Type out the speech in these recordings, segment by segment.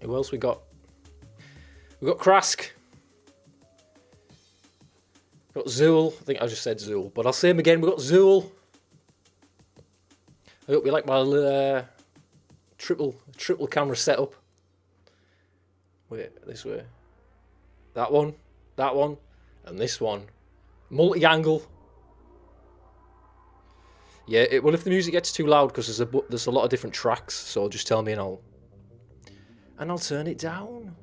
Who else we got? We got Krask. Got Zool. I think I just said Zool, but I'll say him again. We got Zool. I hope you like my triple camera setup. Wait, this way. That one, and this one. Multi-angle. Yeah, well, if the music gets too loud, because there's a lot of different tracks, so just tell me and I'll turn it down.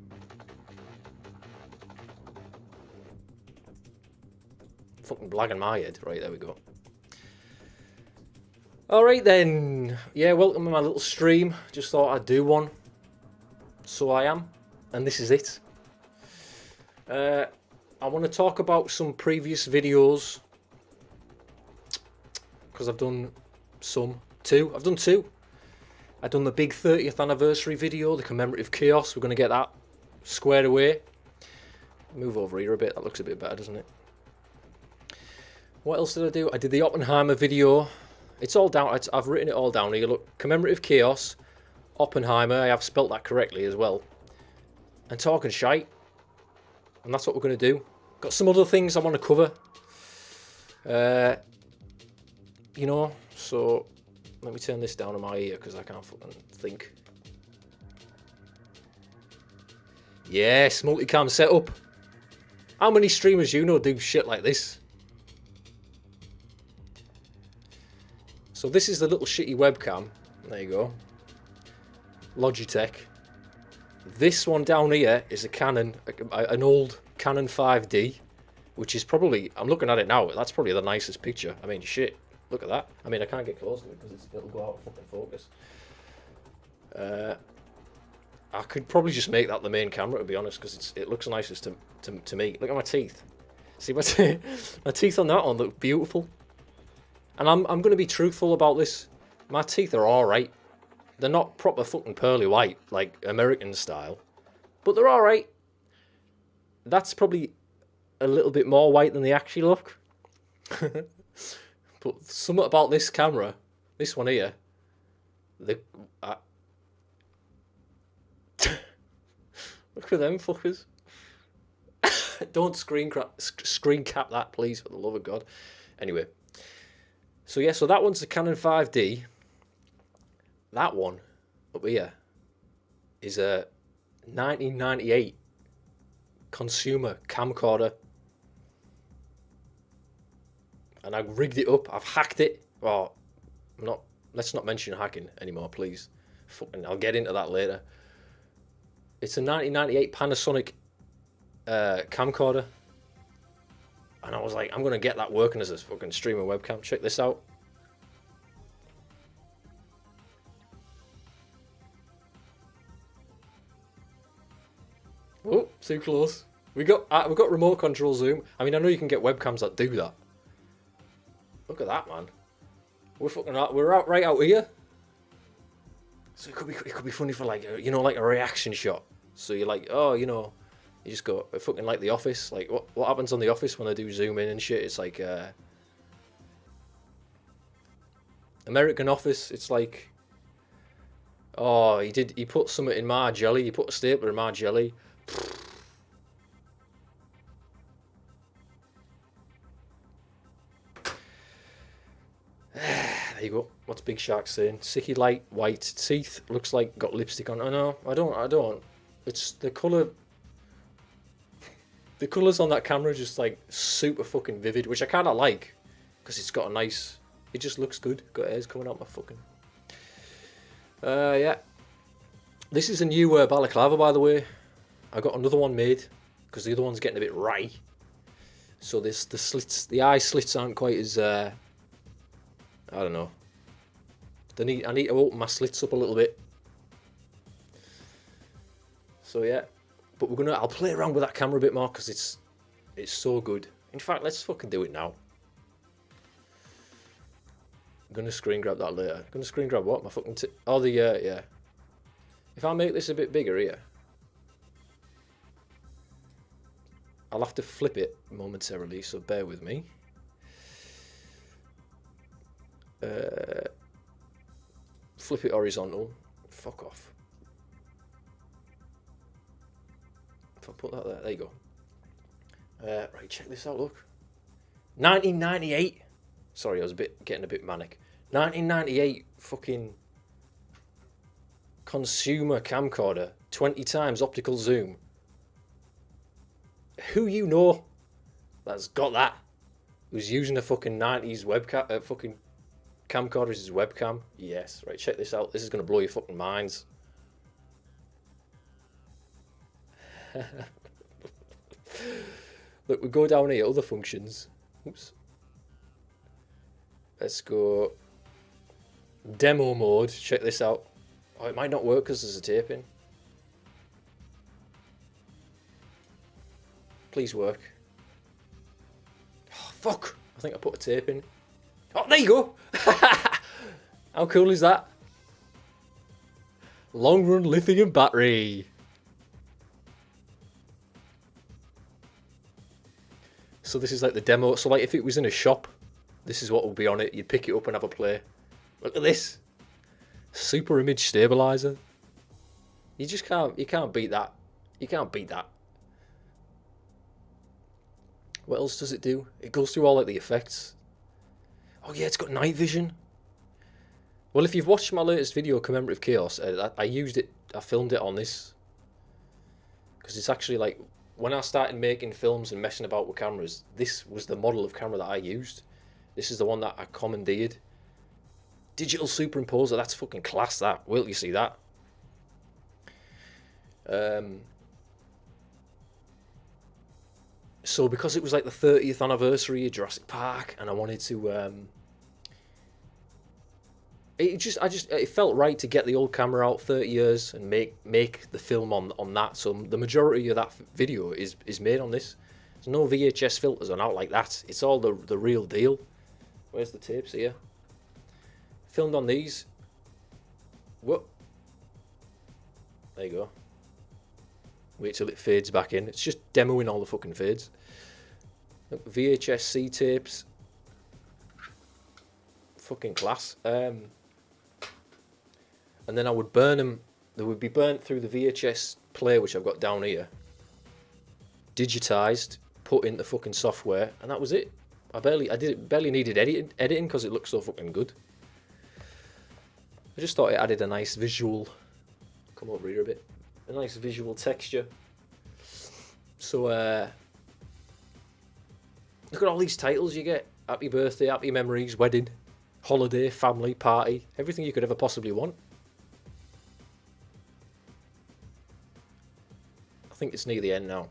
Fucking blagging my head. Right, there we go. Alright then. Yeah, welcome to my little stream. Just thought I'd do one. So I am. And this is it. I want to talk about some previous videos. Because I've done two. I've done two. I've done the big 30th anniversary video, the commemorative chaos. We're going to get that squared away. Move over here a bit. That looks a bit better, doesn't it? What else did I do? I did the Oppenheimer video. It's all down. I've written it all down here. Look, commemorative chaos, Oppenheimer. I have spelt that correctly as well. And talking shite. And that's what we're going to do. Got some other things I want to cover. You know, so let me turn this down in my ear because I can't fucking think. Yes, multicam setup. How many streamers you know do shit like this? So this is the little shitty webcam. There you go. Logitech. This one down here is a Canon, an old Canon 5D, which is probably, I'm looking at it now, that's probably the nicest picture. I mean, shit, look at that. I mean, I can't get close to it because it'll go out of fucking focus. I could probably just make that the main camera, to be honest, because it looks nicest to me. Look at my teeth. See, my teeth on that one look beautiful. And I'm going to be truthful about this. My teeth are alright. They're not proper fucking pearly white, like American style. But they're alright. That's probably a little bit more white than they actually look. But something about this camera, this one here, look at them fuckers. Don't screen cap that, please, for the love of God. Anyway. So yeah, so that one's the Canon 5D. That one up here is a 1998 consumer camcorder. And I rigged it up. I've hacked it. Well, let's not mention hacking anymore, please. Fucking, I'll get into that later. It's a 1998 Panasonic camcorder. And I was like, I'm going to get that working as a fucking streamer webcam. Check this out. Oh, too close. We got remote control zoom. I mean, I know you can get webcams that do that. Look at that, man. We're out right out here. So it could be funny for like like a reaction shot. So you're like, oh, you just go fucking like The Office. Like what happens on The Office when they do zoom in and shit? It's like American Office. It's like, oh, he put something in my jelly. He put a stapler in my jelly. There you go. What's Big Shark saying? Sicky light white teeth. Looks like got lipstick on. Oh no, I don't. It's the colour. The colours on that camera are just like super fucking vivid, which I kind of like because it's got a nice. It just looks good. Got hairs coming out my fucking. Yeah. This is a new balaclava, by the way. I got another one made because the other one's getting a bit wry. So the eye slits aren't quite as. I don't know. I need to open my slits up a little bit. So yeah, but I'll play around with that camera a bit more because it's so good. In fact, let's fucking do it now. I'm gonna screen grab that later. Gonna screen grab what? My fucking yeah. If I make this a bit bigger here, I'll have to flip it momentarily, so bear with me. Flip it horizontal. Fuck off. If I put that there you go. Right, check this out, look. 1998. Sorry, I was getting a bit manic. 1998 fucking consumer camcorder, 20 times optical zoom. Who you know that's got that? Who's using a fucking 90s webcam, fucking camcorder as his webcam? Yes, right, check this out. This is going to blow your fucking minds. Look, we go down here, other functions. Oops. Let's go demo mode. Check this out. Oh, it might not work because there's a tape in. Please work. Oh, fuck. I think I put a tape in. Oh, there you go. How cool is that? Long run lithium battery. So this is like the demo. So like if it was in a shop, this is what will be on it. You'd pick it up and have a play. Look at this. Super image stabilizer. You can't beat that. You can't beat that. What else does it do? It goes through all like the effects. Oh yeah, it's got night vision. Well, if you've watched my latest video, Commemorative Chaos, I used it, I filmed it on this. Because it's actually like, when I started making films and messing about with cameras, this was the model of camera that I used. This is the one that I commandeered. Digital superimposer, that's fucking class, that. Wait till you see that. So because it was like the 30th anniversary of Jurassic Park, and I wanted to, it felt right to get the old camera out 30 years and make the film on that. So the majority of that video is made on this. There's no VHS filters on out like that. It's all the real deal. Where's the tapes here? Filmed on these. Whoop. There you go. Wait till it fades back in. It's just demoing all the fucking fades. Look, VHS-C tapes. Fucking class. And then I would burn them. They would be burnt through the VHS player, which I've got down here. Digitized, put in the fucking software, and that was it. I barely needed editing because it looked so fucking good. I just thought it added a nice visual. Come over here a bit. A nice visual texture. So look at all these titles you get. Happy birthday, happy memories, wedding, holiday, family, party, everything you could ever possibly want. I think it's near the end now.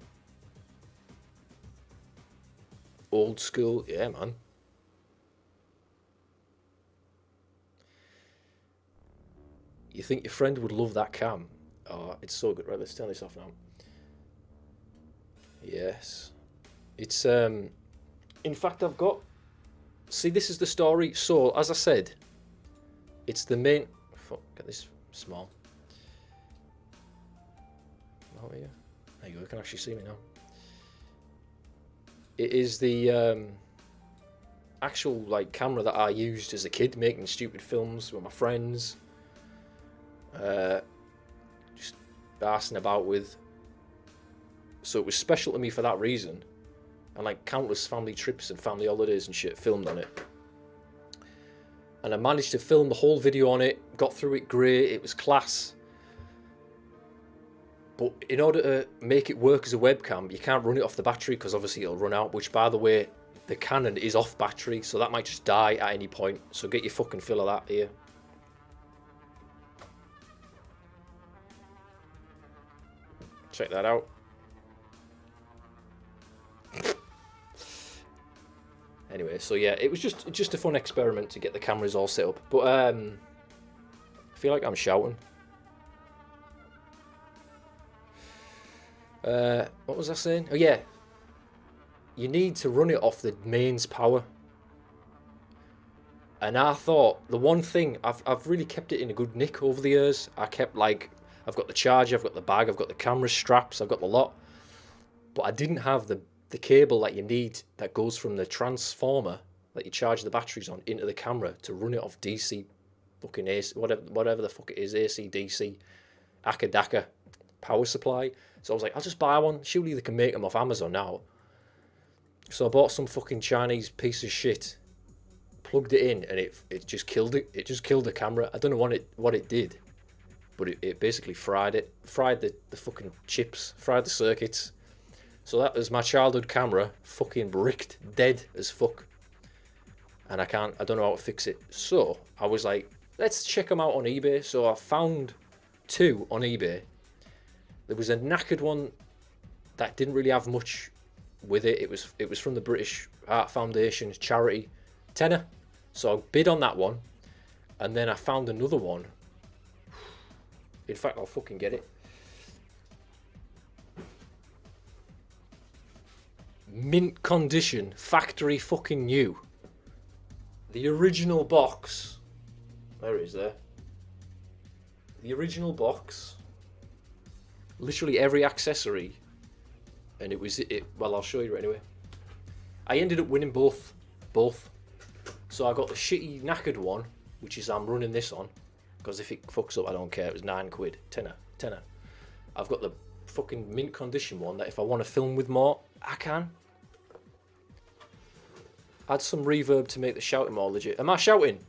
Old school, yeah man. You think your friend would love that cam? Oh, it's so good. Right, let's turn this off now. Yes. It's, in fact, I've got... See, this is the story. So, as I said, it's the main... Fuck, get this small. Oh, yeah. There you go, you can actually see me now. It is the actual, like, camera that I used as a kid, making stupid films with my friends. Just arsing about with. So it was special to me for that reason, and like countless family trips and family holidays and shit filmed on it. And I managed to film the whole video on it, got through it great, it was class. But in order to make it work as a webcam, you can't run it off the battery because obviously it'll run out, which by the way, the Canon is off battery, so that might just die at any point. So get your fucking fill of that here. Check that out. Anyway, so yeah, it was just a fun experiment to get the cameras all set up. But I feel like I'm shouting. What was I saying? Oh yeah, you need to run it off the mains power. And I thought the one thing I've really kept it in a good nick over the years. I kept like. I've got the charger, I've got the bag, I've got the camera straps, I've got the lot. But I didn't have the cable that you need that goes from the transformer that you charge the batteries on into the camera to run it off DC fucking AC, whatever the fuck it is, AC, DC, Akadaka, power supply. So I was like, I'll just buy one. Surely they can make them off Amazon now. So I bought some fucking Chinese piece of shit, plugged it in, and it just killed it. It just killed the camera. I don't know what it did, but it basically fried it. Fried the fucking chips, fried the circuits. So that was my childhood camera, fucking bricked, dead as fuck. And I don't know how to fix it. So I was like, let's check them out on eBay. So I found 2 on eBay. There was a knackered one that didn't really have much with it. It was from the British Art Foundation charity, tenner. So I bid on that one, and then I found another one. In fact, I'll fucking get it. Mint condition, factory fucking new. The original box. There it is there. The original box. Literally every accessory. And it was it. Well, I'll show you anyway. I ended up winning both. So I got the shitty knackered one, which is I'm running this on, because if it fucks up, I don't care. It was £9, tenner. I've got the fucking mint condition one that if I want to film with more, I can. Add some reverb to make the shouting more legit. Am I shouting?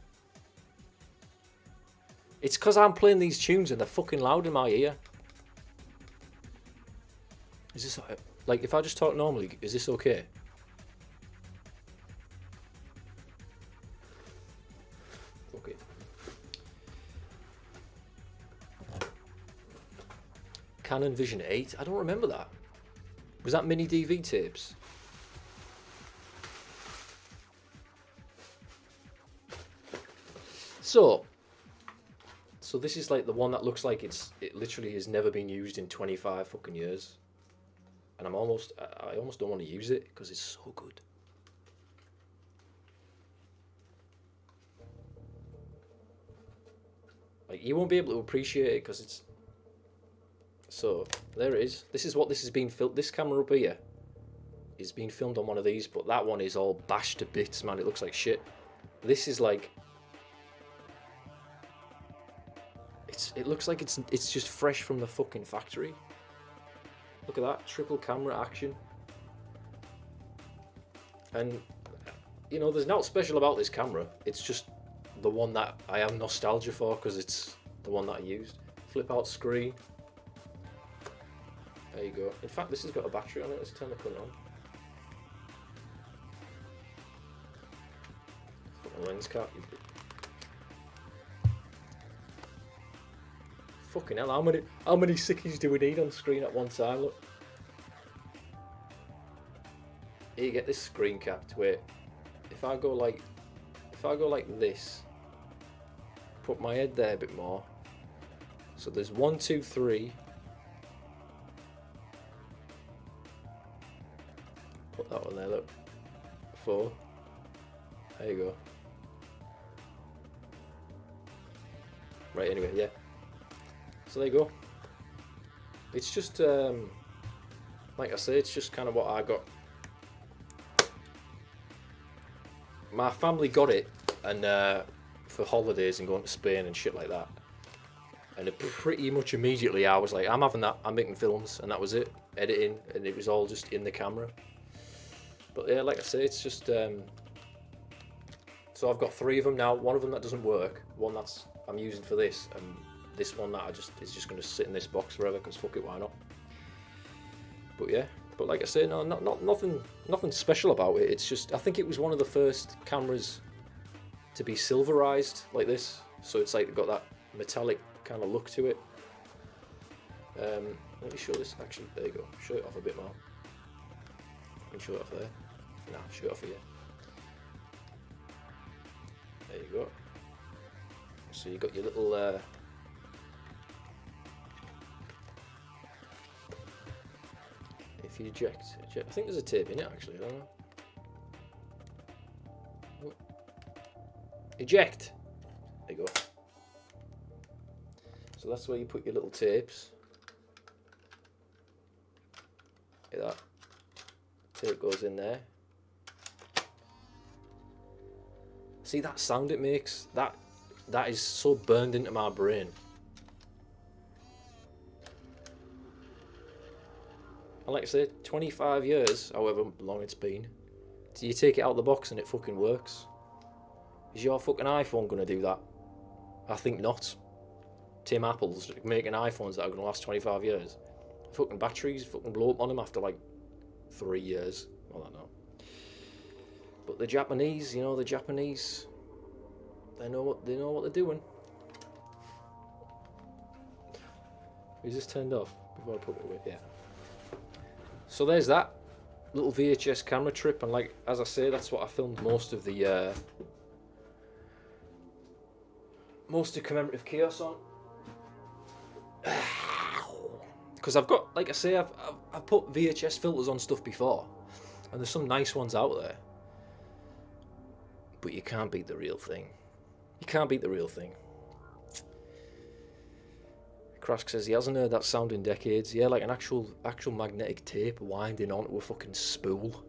It's because I'm playing these tunes and they're fucking loud in my ear. Is this like if I just talk normally? Is this okay? Fuck it. Canon Vision 8. I don't remember that. Was that mini DV tapes? So this is like the one that looks like it literally has never been used in 25 fucking years. And I almost don't want to use it because it's so good. Like you won't be able to appreciate it because it's. So there it is. This is what this has been filmed. This camera up here is being filmed on one of these, but that one is all bashed to bits, man. It looks like shit. This is like. It looks like it's just fresh from the fucking factory. Look at that, triple camera action. And, you know, there's nothing special about this camera. It's just the one that I have nostalgia for because it's the one that I used. Flip out screen. There you go. In fact, this has got a battery on it. Let's turn the current on. Fucking lens cap. Fucking hell, how many Sickies do we need on screen at one time? Look. Here you get this screen capped. Wait, if I go like this, put my head there a bit more. So there's 1, 2, 3. Put that one there. Look, 4. There you go. Right. Anyway, yeah. So there you go. It's just, like I say, it's just kind of what I got. My family got it, and for holidays and going to Spain and shit like that. And pretty much immediately I was like, I'm having that. I'm making films, and that was it. Editing, and it was all just in the camera. But yeah, like I say, it's just. So I've got 3 of them now. One of them that doesn't work. One that's I'm using for this, and this one that is just going to sit in this box forever because fuck it, why not? But yeah, but like I say, no, nothing special about it. It's just I think it was one of the first cameras to be silverized like this, so it's like got that metallic kind of look to it. Let me show this. Actually, there you go. Show it off a bit more. I can show it off there. Nah, show it off here. There you go. So you got your little. If you eject, I think there's a tape in it actually, I don't know. Oh. Eject! There you go. So that's where you put your little tapes. Look at that. Tape goes in there. See that sound it makes? That is so burned into my brain. And like I say, 25 years, however long it's been, you take it out of the box and it fucking works. Is your fucking iPhone going to do that? I think not. Tim Apple's making iPhones that are going to last 25 years. Fucking batteries fucking blow up on them after like 3 years. Well, I don't know. But the Japanese, you know, they know what they're doing. Is this turned off before I put it away? Yeah. So there's that little VHS camera trip, and like as I say, that's what I filmed most of the commemorative chaos on. Because I've got, like I say, I've put VHS filters on stuff before, and there's some nice ones out there. But you can't beat the real thing. You can't beat the real thing. Krask says he hasn't heard that sound in decades. Yeah, like an actual magnetic tape winding onto a fucking spool.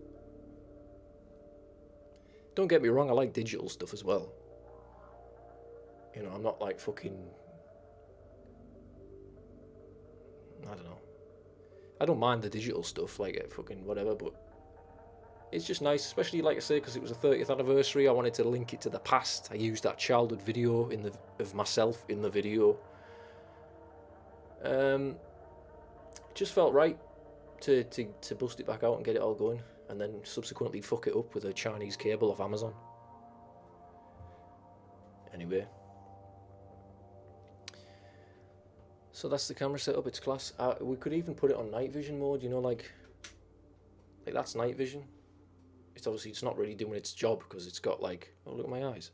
Don't get me wrong, I like digital stuff as well. You know, I'm not like fucking... I don't know. I don't mind the digital stuff, like fucking whatever, but it's just nice, especially like I say, because it was a 30th anniversary. I wanted to link it to the past. I used that childhood video of myself in the video. It just felt right to bust it back out and get it all going, and then subsequently fuck it up with a Chinese cable off Amazon. Anyway, so that's the camera setup. It's class. We could even put it on night vision mode. You know, like that's night vision. It's not really doing its job because it's got like, oh look at my eyes,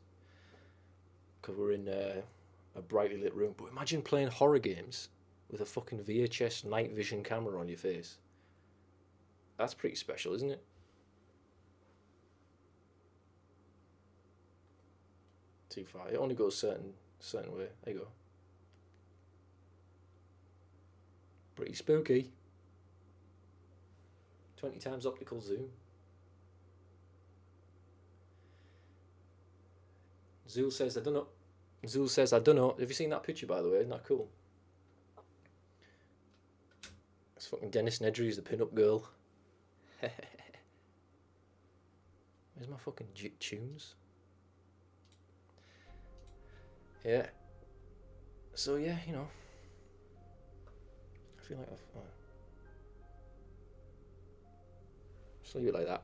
because we're in a brightly lit room. But imagine playing horror games with a fucking VHS night vision camera on your face. That's pretty special, isn't it? Too far. It only goes certain way. There you go. Pretty spooky. 20 times optical zoom. Zool says I don't know. Zool says I don't know. Have you seen that picture, by the way? Isn't that cool? It's fucking Dennis Nedry is the pin-up girl. Where's my fucking tunes? Yeah. So yeah, you know. I feel like I've... just leave it like that.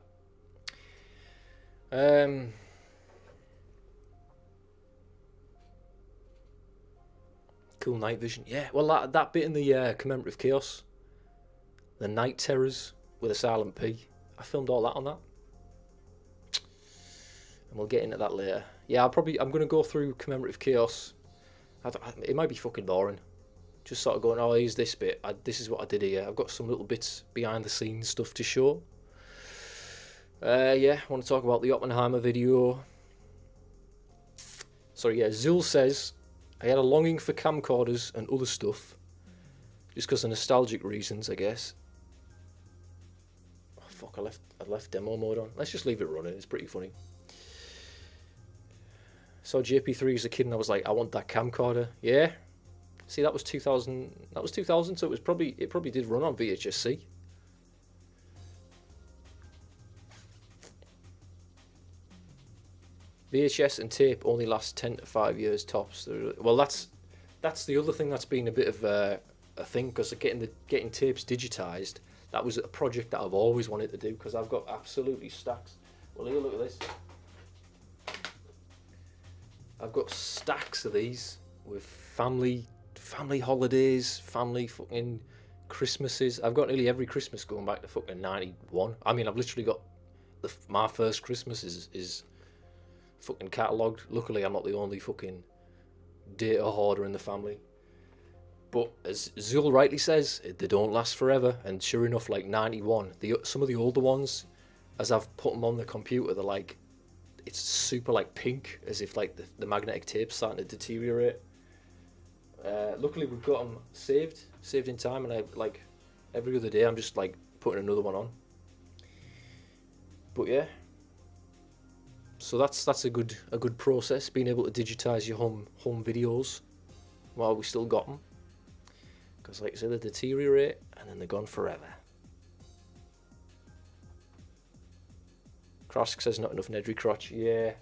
Cool night vision. Yeah, well that bit in the commemorative chaos. The night terrors with a silent P. I filmed all that on that. And we'll get into that later. Yeah, I'm going to go through commemorative chaos. It might be fucking boring. Just sort of going, oh, here's this bit. This is what I did here. I've got some little bits behind the scenes stuff to show. Yeah, I want to talk about the Oppenheimer video. Sorry, yeah, Zul says, I had a longing for camcorders and other stuff. Just because of nostalgic reasons, I guess. Oh, fuck, I left demo mode on. Let's just leave it running, it's pretty funny. Saw JP3 as a kid and I was like, I want that camcorder. Yeah. See, that was 2000. That was 2000, so it probably did run on VHS-C. VHS and tape only last 10 to 5 years tops. Well, that's the other thing that's been a bit of a thing, because getting tapes digitized, that was a project that I've always wanted to do, because I've got absolutely stacks. Well, here, look at this. I've got stacks of these with family holidays, family fucking Christmases. I've got nearly every Christmas going back to fucking 91. I mean, I've literally got my first Christmas is fucking catalogued. Luckily, I'm not the only fucking data hoarder in the family. But as Zul rightly says, they don't last forever. And sure enough, like 91, some of the older ones, as I've put them on the computer, they're like, it's super like pink, as if like the magnetic tape's starting to deteriorate. Luckily, we've got them saved in time, and I've like every other day I'm just like putting another one on. But yeah, so that's a good process, being able to digitize your home videos while we still got them, because like I said, they deteriorate and then they're gone forever. Krask says not enough Nedry crotch. Yeah.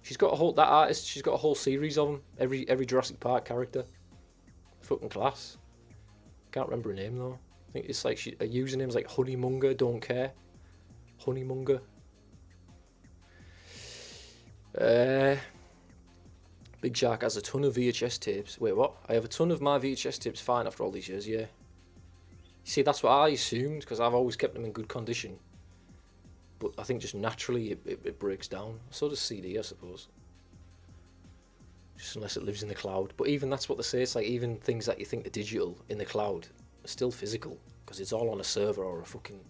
She's got a whole, that artist, she's got a whole series of them. Every Jurassic Park character. Fucking class. Can't remember her name though. I think it's like, her username's like Honeymonger, don't care. Honeymonger. Big Shark has a ton of VHS tapes. Wait, what? I have a ton of my VHS tapes fine after all these years, yeah. You see, that's what I assumed, because I've always kept them in good condition. But I think just naturally it breaks down. So does CD, I suppose. Just unless it lives in the cloud. But even that's what they say. It's like even things that you think are digital in the cloud are still physical. Because it's all on a server or a fucking...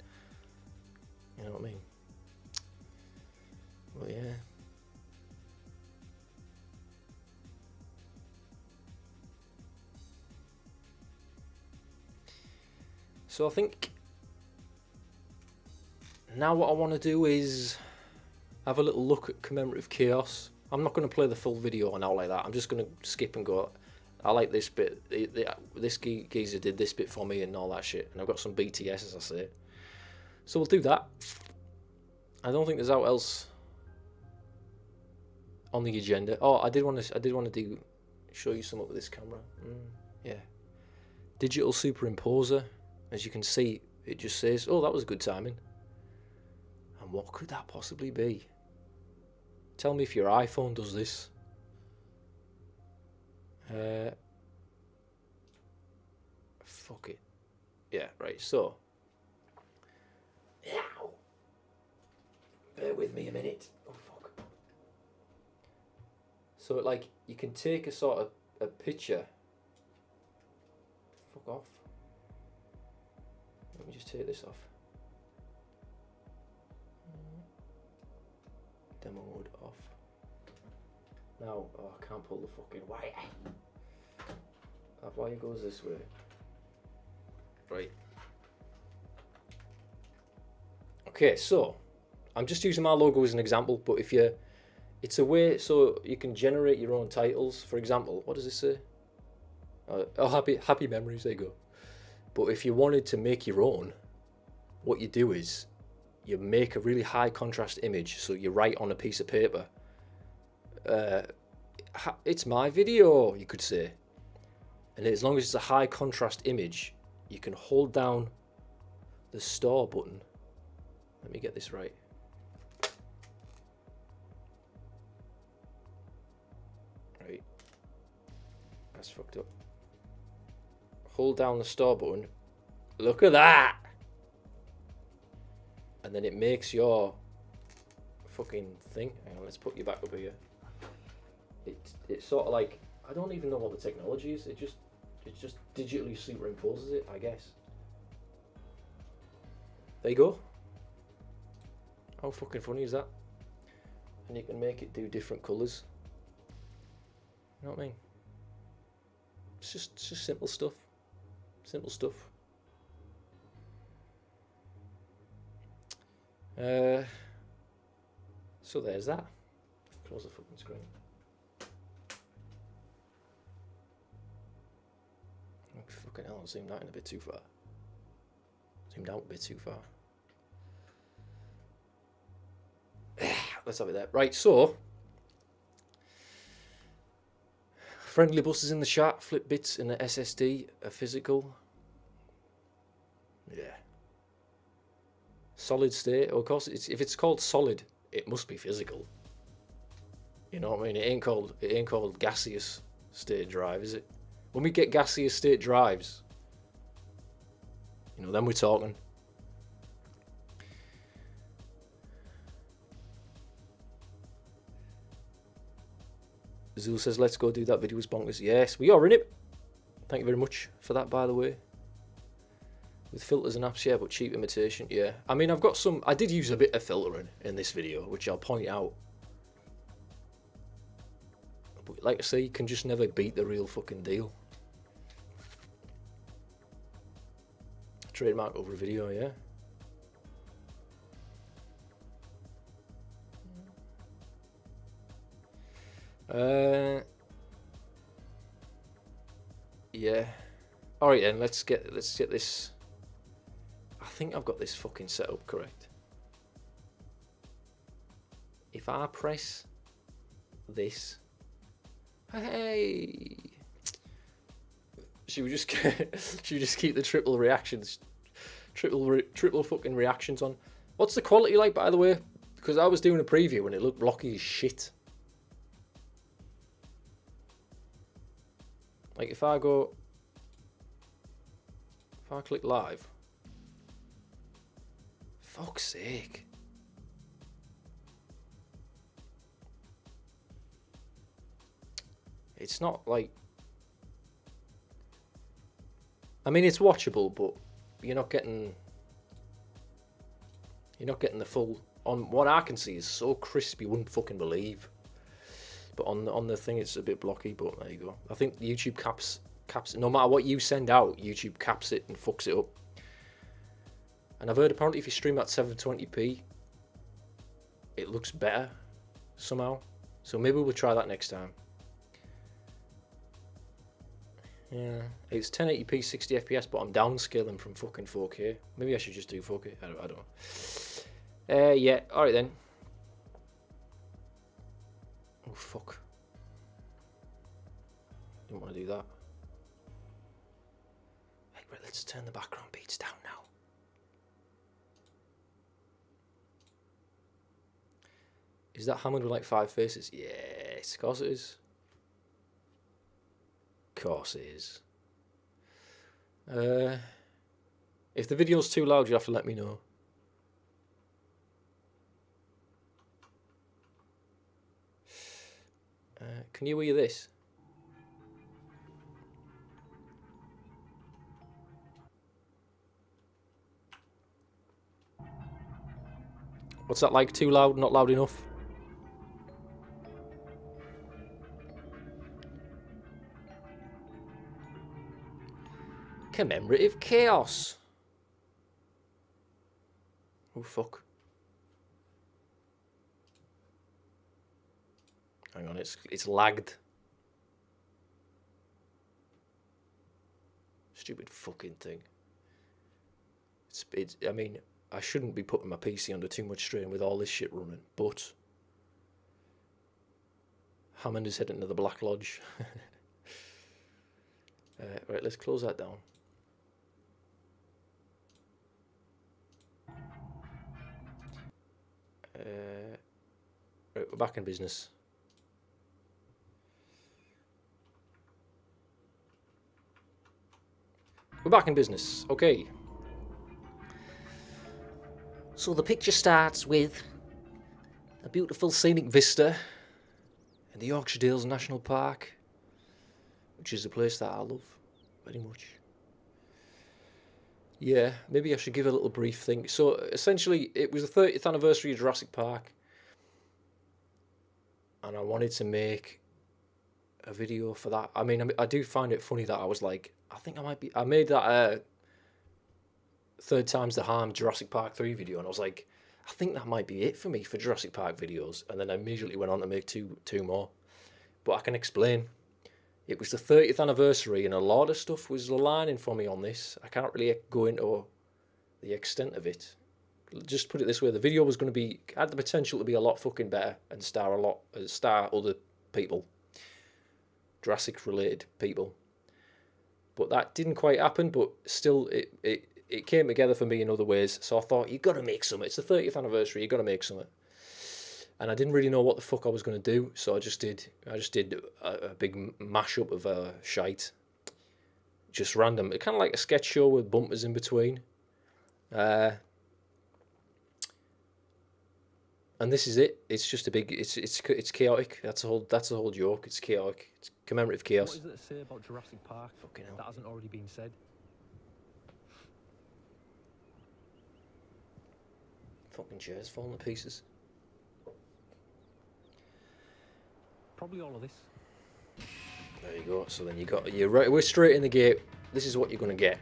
You know what I mean? Well, yeah. So I think... Now what I want to do is have a little look at Commemorative Chaos. I'm not going to play the full video and all like that. I'm just going to skip and go, I like this bit. This geezer did this bit for me and all that shit. And I've got some BTS, as I say. So we'll do that. I don't think there's out else on the agenda. Oh, I did want to show you some up with this camera. Yeah. Digital superimposer. As you can see, it just says, oh, that was good timing. And what could that possibly be? Tell me if your iPhone does this. Fuck it. Yeah, right, so. Ow. Bear with me a minute. Oh, fuck. So, like, you can take a sort of a picture. Fuck off. Let me just take this off. Demo mode off. Now, oh, I can't pull the fucking wire. That wire goes this way. Right. Okay, so I'm just using my logo as an example, but if you, it's a way so you can generate your own titles. For example, what does this say? Oh, happy memories. There you go. But if you wanted to make your own, what you do is you make a really high contrast image. So you write on a piece of paper, it's my video, you could say. And as long as it's a high contrast image, you can hold down the store button. Let me get this right. Right. That's fucked up. Hold down the store button. Look at that! And then it makes your fucking thing. Hang on, let's put you back up here. It's sort of like, I don't even know what the technology is. It just digitally superimposes it, I guess. There you go. How fucking funny is that? And you can make it do different colours. You know what I mean? It's just simple stuff. Simple stuff. So there's that. Close the fucking screen. Oh, fucking hell, I zoomed out in a bit too far. Zoomed out a bit too far. Let's have it there. Right, so friendly buses in the chat, flip bits in the SSD, a physical. Yeah. Solid state. Well, of course, if it's called solid, it must be physical. You know what I mean? It ain't called gaseous state drive, is it? When we get gaseous state drives, you know, then we're talking. Zul says, let's go do that video with bonkers. Yes, we are in it. Thank you very much for that, by the way. With filters and apps, yeah, but cheap imitation, yeah. I mean, I've got some, I did use a bit of filtering in this video, which I'll point out. But like I say, you can just never beat the real fucking deal. Trademark over a video, yeah. Yeah. Alright then, let's get this. I think I've got this fucking set up correct. if I press this, hey, she would just keep the triple reactions, triple fucking reactions on. What's the quality like, by the way? Because I was doing a preview and it looked blocky as shit. Like if I click live, fuck's sake. It's not like, I mean it's watchable, but you're not getting the full. On what I can see is so crisp you wouldn't fucking believe. But on the thing it's a bit blocky, but there you go. I think YouTube caps no matter what you send out, YouTube caps it and fucks it up. And I've heard apparently if you stream at 720p, it looks better somehow. So maybe we'll try that next time. Yeah, it's 1080p 60 FPS, but I'm downscaling from fucking 4K. Maybe I should just do 4K. I don't know. Yeah, alright then. Oh fuck. Didn't want to do that. Hey, right, let's turn the background beats down now. Is that Hammond with like 5 faces? Yes, of course it is. Of course it is. If the video's too loud, you have to let me know. Can you hear this? What's that like? Too loud? Not loud enough? Commemorative chaos. Oh fuck. Hang on, it's lagged. Stupid fucking thing. I mean, I shouldn't be putting my PC under too much strain with all this shit running, but Hammond is heading to the Black Lodge. Right, let's close that down. Right, we're back in business. We're back in business. Okay. So the picture starts with a beautiful scenic vista in the Yorkshire Dales National Park, which is a place that I love very much. Yeah, maybe I should give a little brief thing. So essentially, it was the 30th anniversary of Jurassic Park, and I wanted to make a video for that. I mean, I do find it funny that I was like, I made that third time's the harm Jurassic Park 3 video, and I was like, I think that might be it for me for Jurassic Park videos, and then I immediately went on to make two more. But I can explain. It was the 30th anniversary, and a lot of stuff was aligning for me on this. I can't really go into the extent of it. Just put it this way, the video was going to had the potential to be a lot fucking better and star other people. Jurassic related people. But that didn't quite happen, but still it came together for me in other ways. So I thought, you got to make something. It's the 30th anniversary, you got to make something. And I didn't really know what the fuck I was going to do, so I just did a big mashup of shite. Just random. It's kind of like a sketch show with bumpers in between. And this is it. It's just a big. It's chaotic. That's the whole joke. It's chaotic. It's commemorative chaos. What is it to say about Jurassic Park that hasn't already been said? Fucking chairs falling to pieces. Probably all of this. There you go. So then you're right. We're straight in the gate. This is what you're gonna get.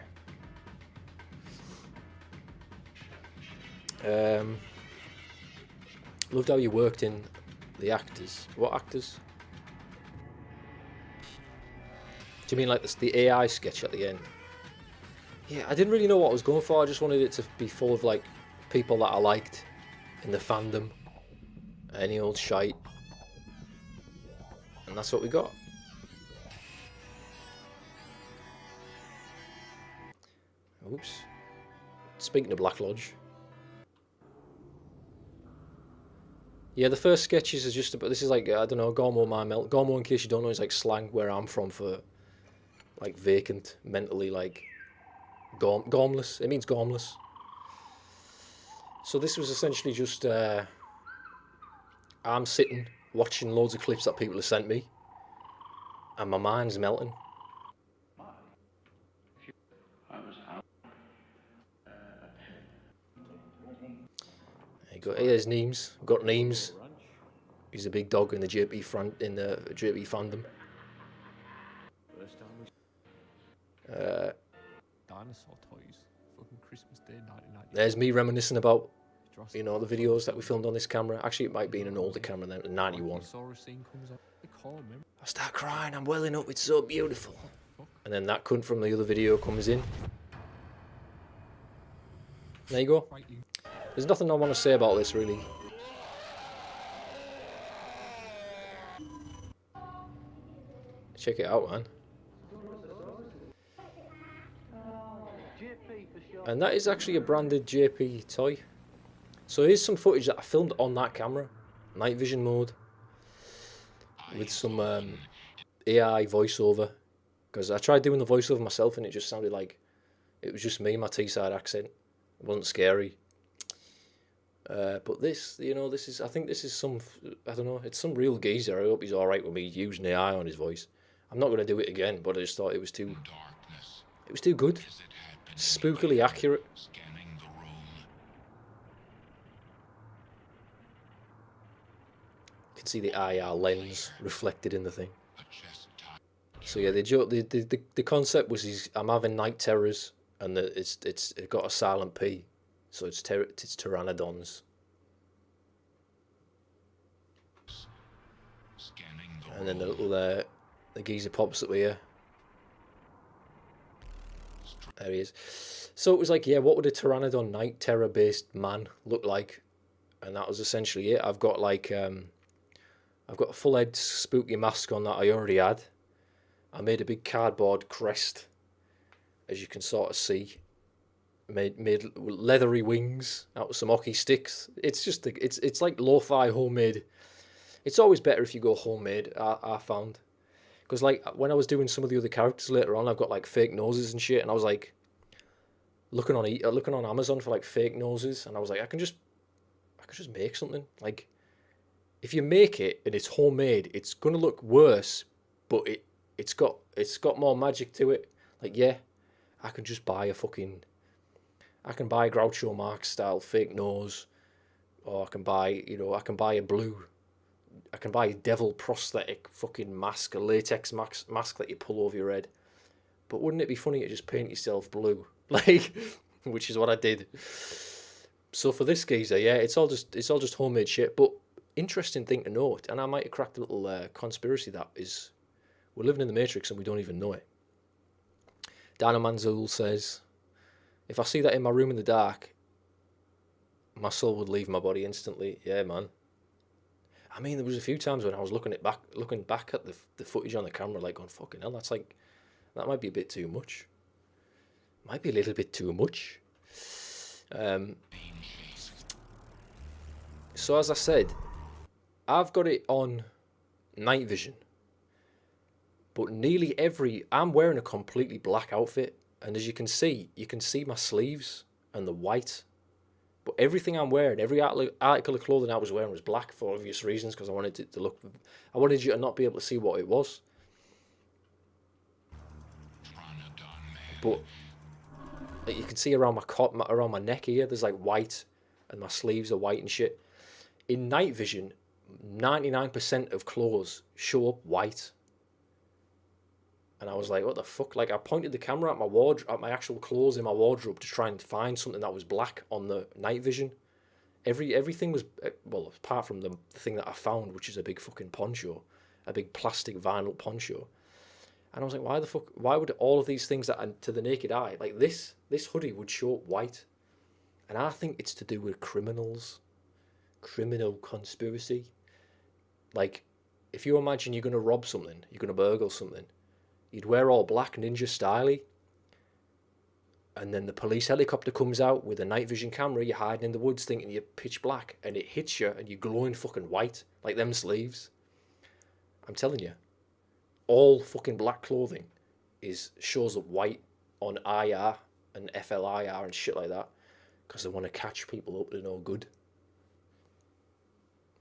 Loved how you worked in the actors. What actors? Do you mean like the AI sketch at the end? Yeah, I didn't really know what I was going for. I just wanted it to be full of like people that I liked in the fandom. Any old shite. And that's what we got. Oops. Speaking of Black Lodge. Yeah, the first sketches is just about, this is like, I don't know, Gormo my melt. Gormo, in case you don't know, is like slang where I'm from for like vacant, mentally like gormless. It means gormless. So this was essentially just, I'm sitting watching loads of clips that people have sent me and my mind's melting. Here's Neems. We've got Neems. He's a big dog in the JP fandom. Dinosaur toys. Fucking Christmas Day 1990. There's me reminiscing about, you know, the videos that we filmed on this camera. Actually, it might be in an older camera than 91. I start crying. I'm welling up. It's so beautiful. And then that cunt from the other video comes in. There you go. There's nothing I want to say about this, really. Check it out, man. And that is actually a branded JP toy. So here's some footage that I filmed on that camera. Night vision mode. With some AI voiceover. Because I tried doing the voiceover myself and it just sounded like it was just me, my Teesside accent. It wasn't scary. But this, you know, this is, I think this is some, I don't know, it's some real geezer. I hope he's alright with me using AI on his voice. I'm not going to do it again, but I just thought it was too good. Spookily accurate. You can see the IR lens reflected in the thing. So yeah, the concept was I'm having night terrors, and it's got a silent P. So it's pteranodons. And then the little the geezer pops up here. There he is. So it was like, yeah, what would a pteranodon night terror based man look like? And that was essentially it. I've got like I've got a full head spooky mask on that I already had. I made a big cardboard crest, as you can sort of see. Made leathery wings out of some hockey sticks. It's just it's like lo-fi homemade. It's always better if you go homemade. I found, because like when I was doing some of the other characters later on, I've got like fake noses and shit, and I was like looking on Amazon for like fake noses, and I was like I can just make something. Like if you make it and it's homemade, it's gonna look worse, but it's got more magic to it. Like yeah, I can just buy a Groucho Marx style fake nose, or I can buy a devil prosthetic fucking mask, a latex mask that you pull over your head. But wouldn't it be funny to just paint yourself blue, like, which is what I did. So for this geezer, yeah, it's all just homemade shit. But interesting thing to note, and I might have cracked a little conspiracy that is, we're living in the Matrix and we don't even know it. Dino Manzul says, if I see that in my room in the dark, my soul would leave my body instantly. Yeah, man. I mean, there was a few times when I was looking back at the footage on the camera, like, going, fucking hell, that might be a bit too much. Might be a little bit too much. So as I said, I've got it on night vision, but I'm wearing a completely black outfit. And as you can see my sleeves and the white. But everything I'm wearing, every article of clothing I was wearing was black for obvious reasons, because I wanted it to look, I wanted you to not be able to see what it was. But you can see around my neck here, there's like white, and my sleeves are white and shit. In night vision, 99% of clothes show up white. And I was like, what the fuck? Like, I pointed the camera at my wardrobe, at my actual clothes in my wardrobe, to try and find something that was black on the night vision. Everything was, well, apart from the thing that I found, which is a big fucking poncho, a big plastic vinyl poncho. And I was like, why would all of these things that are to the naked eye, like this hoodie would show up white? And I think it's to do with criminals. criminal conspiracy. Like, if you imagine you're going to rob something, you're going to burgle something, you'd wear all black ninja style, and then the police helicopter comes out with a night vision camera, you're hiding in the woods thinking you're pitch black, and it hits you and you're glowing fucking white, like them sleeves. I'm telling you, all fucking black clothing shows up white on IR and FLIR and shit like that, because they want to catch people up to no good.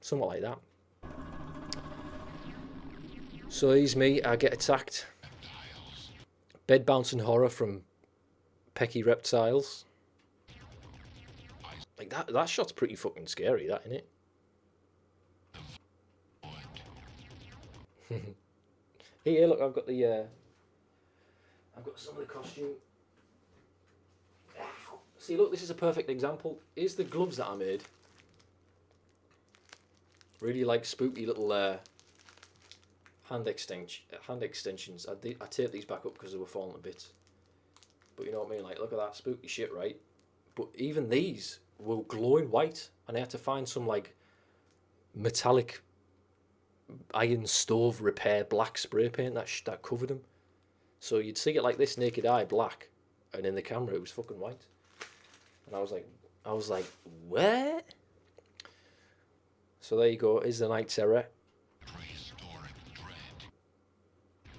Somewhat like that. So here's me, I get attacked. Bed bouncing horror from pecky reptiles. Like that shot's pretty fucking scary, that, isn't it? Here, look, I've got some of the costume. See, look, this is a perfect example. Here's the gloves that I made. Really like spooky little hand extensions. I taped these back up because they were falling to bits. But you know what I mean? Like, look at that spooky shit, right? But even these were glowing white, and I had to find some like metallic iron stove repair black spray paint that covered them. So you'd see it like this naked eye black, and in the camera it was fucking white. And I was like, what? So there you go. Is the Night Terror.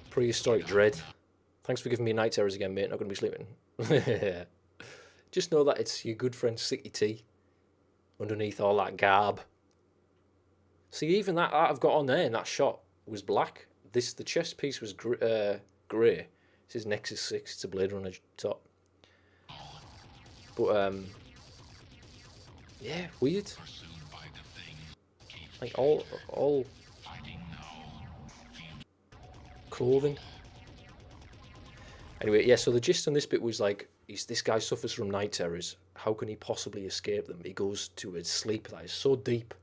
Prehistoric Dread. Thanks for giving me night terrors again, mate. Not going to be sleeping. Just know that it's your good friend Sicky T underneath all that garb. See, even that I've got on there in that shot was black. The chest piece was grey. This is Nexus 6. It's a Blade Runner top. But yeah, weird. Like all clothing. Anyway, yeah, so the gist on this bit was like, this guy suffers from night terrors. How can he possibly escape them? He goes to a sleep that is so deep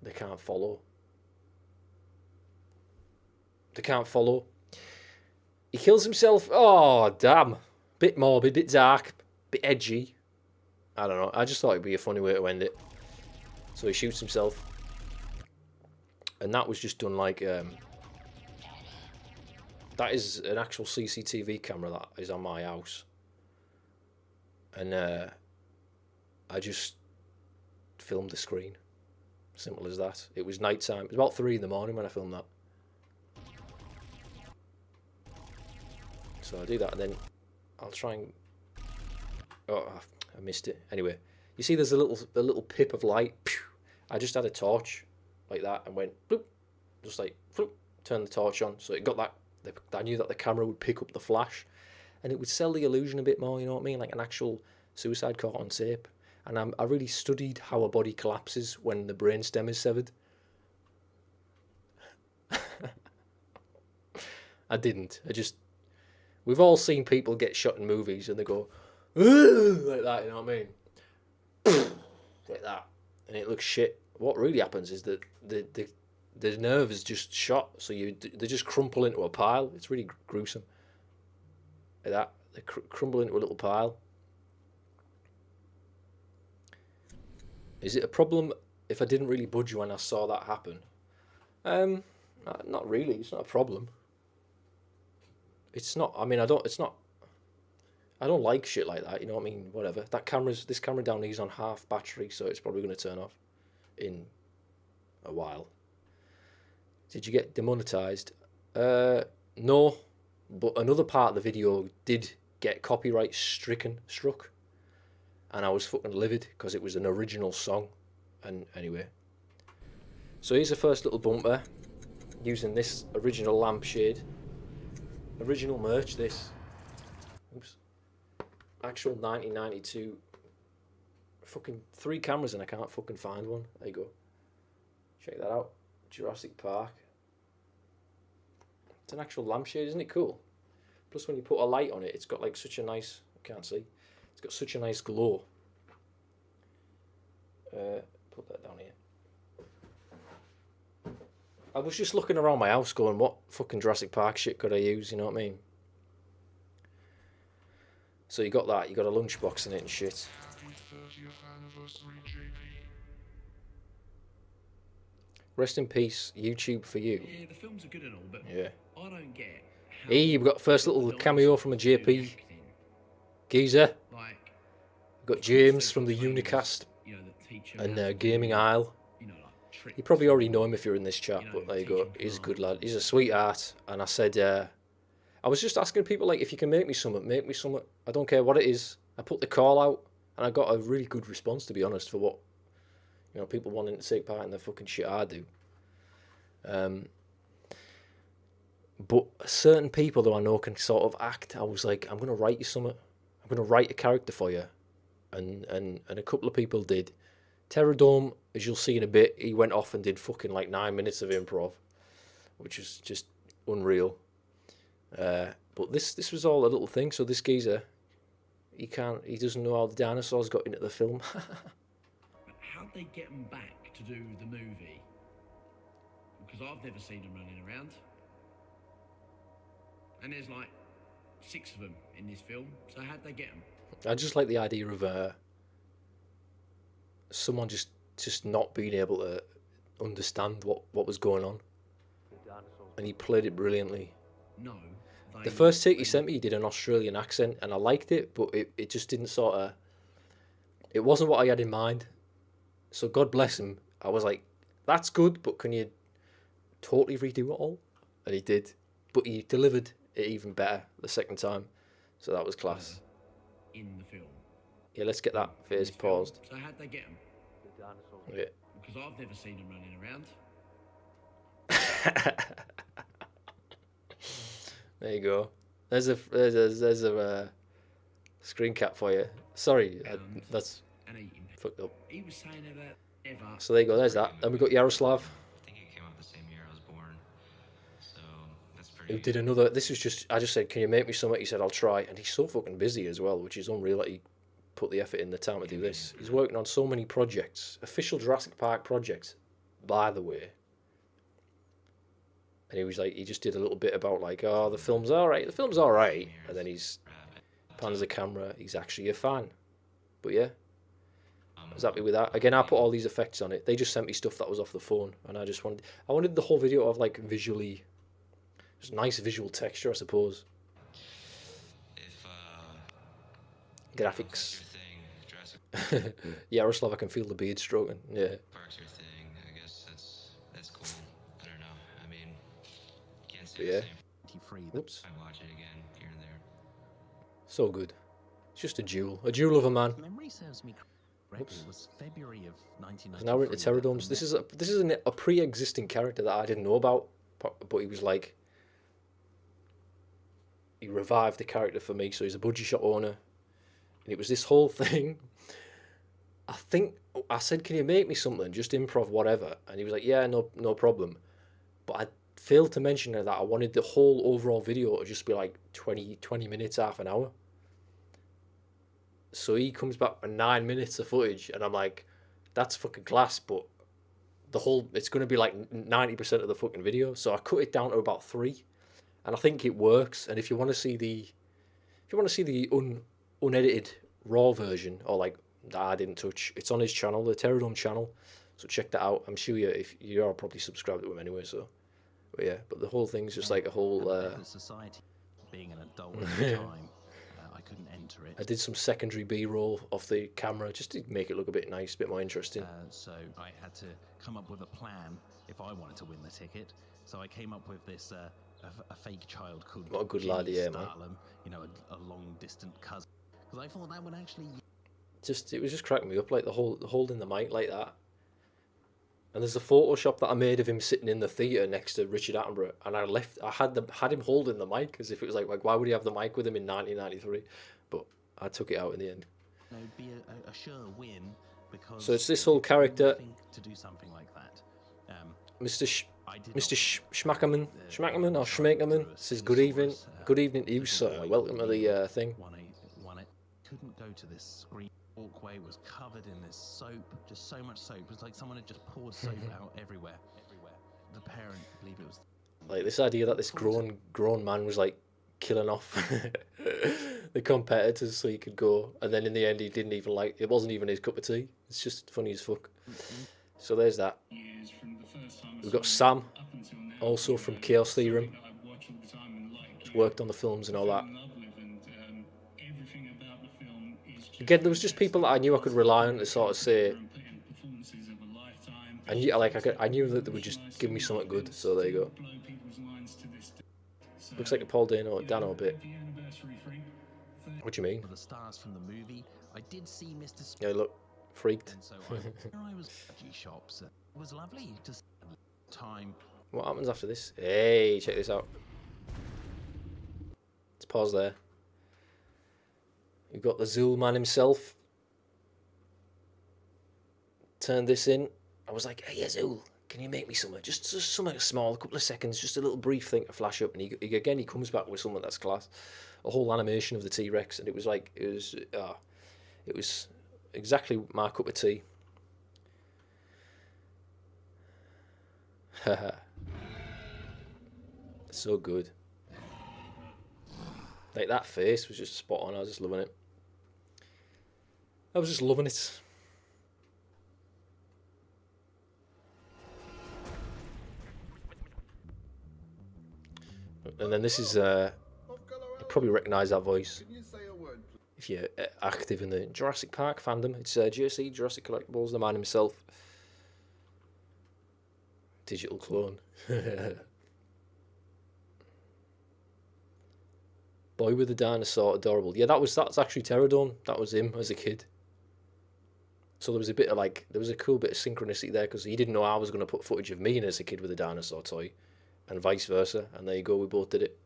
they can't follow. They can't follow. He kills himself. Oh, damn. Bit morbid, bit dark, bit edgy. I don't know. I just thought it'd be a funny way to end it. So he shoots himself. And that was just done like... that is an actual CCTV camera that is on my house. And I just filmed the screen. Simple as that. It was night time. It was about 3 in the morning when I filmed that. So I do that and then I'll try and... Oh, I missed it. Anyway, you see there's a little pip of light. I just had a torch like that and went bloop, just like bloop, turned the torch on. So it got that. I knew that the camera would pick up the flash and it would sell the illusion a bit more, you know what I mean? Like an actual suicide caught on tape. And I really studied how a body collapses when the brainstem is severed. I didn't. We've all seen people get shot in movies and they go, like that, you know what I mean? Like that. And it looks shit. What really happens is that the nerve is just shot, so they just crumple into a pile. It's really gruesome. Like that. They crumble into a little pile. Is it a problem if I didn't really budge when I saw that happen? Not really. It's not a problem. It's not. I mean, I don't like shit like that. You know what I mean? Whatever. This camera down here is on half battery, so it's probably going to turn off in a while. Did you get demonetized? No, but another part of the video did get copyright struck, and I was fucking livid because it was an original song. And anyway, so here's the first little bumper using this original lampshade. Original merch, this. Oops. Actual 1992. Fucking 3 cameras and I can't fucking find one. There you go. Check that out. Jurassic Park. It's an actual lampshade, isn't it cool? Plus when you put a light on it, it's got like such a nice... I can't see. It's got such a nice glow. Put that down here. I was just looking around my house going, what fucking Jurassic Park shit could I use, you know what I mean? So you got that, you got a lunchbox in it and shit. Rest in peace, YouTube for you. Yeah, the films are good and all, but Yeah. I don't get how Hey, we've got first little cameo from a JP geezer. Like, We've got James from the Unicast and Gaming Isle. You probably already know him if you're in this chat, but there you go. He's a good lad. He's a sweetheart. And I said, I was just asking people, like, if you can make me something, make me something. I don't care what it is. I put the call out, and I got a really good response, to be honest, for what, you know, people wanting to take part in the fucking shit I do. But certain people that I know can sort of act. I was like, I'm going to write you something. I'm going to write a character for you. And a couple of people did. Terradome, as you'll see in a bit, he went off and did fucking like 9 minutes of improv, which is just unreal. But this was all a little thing. So this geezer, he doesn't know how the dinosaurs got into the film. How'd they get them back to do the movie? Because I've never seen them running around. And there's like 6 of them in this film. So how'd they get them? I just like the idea of someone just not being able to understand what was going on. And he played it brilliantly. No. The first take he sent me, he did an Australian accent, and I liked it, but it just didn't sort of... It wasn't what I had in mind. So God bless him. I was like, that's good, but can you totally redo it all? And he did. But he delivered it even better the second time. So that was class. In the film. Yeah, let's get that phase paused. So how'd they get them? Yeah. Because I've never seen them running around. There you go. There's a screen cap for you. Sorry, that's fucked up. He was saying about ever. So there you go. There's that. Then we got Yaroslav, I think it came out the same year I was born. So that's pretty. who did another. This was just. I just said, "Can you make me something?" He said, "I'll try." And he's so fucking busy as well, which is unreal that he put the effort in the time to do this. He's working on so many projects, official Jurassic Park projects, by the way. And he was like, he just did a little bit about like, oh, the film's alright, and then he's pans the camera, he's actually a fan. But yeah, I was happy with that. Again, I put all these effects on it. They just sent me stuff that was off the phone, and I wanted the whole video of like visually, just nice visual texture, I suppose. If Graphics. Your thing, Jurassic Yaroslav, I can feel the beard stroking. Yeah. Park's your thing. I guess that's cool. I don't know. I mean, can't say But yeah. the same. Oops. I watch it again here and there. So good. It's just a jewel of a man. Memory serves me correctly. It was February of 1993. Now we're into Terradomes. This is a pre-existing character that I didn't know about, but he was like, he revived the character for me. So he's a budgie shop owner, and it was this whole thing. I think I said, "Can you make me something? Just improv, whatever." And he was like, "Yeah, no problem." But I failed to mention that I wanted the whole overall video to just be like 20 minutes, half an hour. So he comes back with 9 minutes of footage, and I'm like, that's fucking class, but it's going to be like 90% of the fucking video. So I cut it down to about 3, and I think it works. And if you want to see the unedited raw version, or like that I didn't touch, it's on his channel, the Terradome channel. So check that out. I'm sure if you are probably subscribed to him anyway. So, but yeah, but the whole thing's just like a whole. Society, being an adult at the time, I couldn't enter it. I did some secondary B-roll off the camera just to make it look a bit nice, a bit more interesting. So I had to come up with a plan if I wanted to win the ticket. So I came up with this a fake child called What a good Jimmy lad, yeah, man. Starlam, you know, a long distant cousin. Because I thought that would actually. It was just cracking me up, like the holding the mic like that. And there's a Photoshop that I made of him sitting in the theatre next to Richard Attenborough, and I had him holding the mic as if it was like why would he have the mic with him in 1993? But I took it out in the end. You know, be a sure win because. So it's this whole character, to do something like that. Mr. Schmackerman or Schmakerman says good evening to you, sir. Welcome to the thing. One it couldn't go to this screen. Walkway was covered in this soap, just so much soap. It was like someone had just poured soap out everywhere. The parent, I believe it was. Like this idea that this grown man was like killing off the competitors so he could go, and then in the end he didn't even it wasn't even his cup of tea. It's just funny as fuck. So there's that. We've got Sam, also from Chaos Theorem. He's worked on the films and all that. Again, there was just people that I knew I could rely on to sort of say. I knew that they would just give me something good. So there you go. Looks like a Paul Dano bit. What do you mean? The stars from the movie. I did see Mr. Yeah, look, freaked. And so I was at shops. It was lovely to spend time. What happens after this? Hey, check this out. Let's pause there. You've got the Zool man himself. Turned this in. I was like, hey, Zool, can you make me something? Just something small, a couple of seconds, just a little brief thing to flash up. And he comes back with something that's class. A whole animation of the T-Rex. And it was like, it was exactly my cup of tea. Haha. So good. Like, that face was just spot on. I was just loving it. I was just loving it. And then this is, you probably recognise that voice if you're active in the Jurassic Park fandom. It's JC, Jurassic Collectibles, the man himself. Digital clone. Boy with the dinosaur, adorable. Yeah, that's actually Pterodon. That was him as a kid. So there was a bit of there was a cool bit of synchronicity there because he didn't know I was going to put footage of me in as a kid with a dinosaur toy, and vice versa. And there you go, we both did it.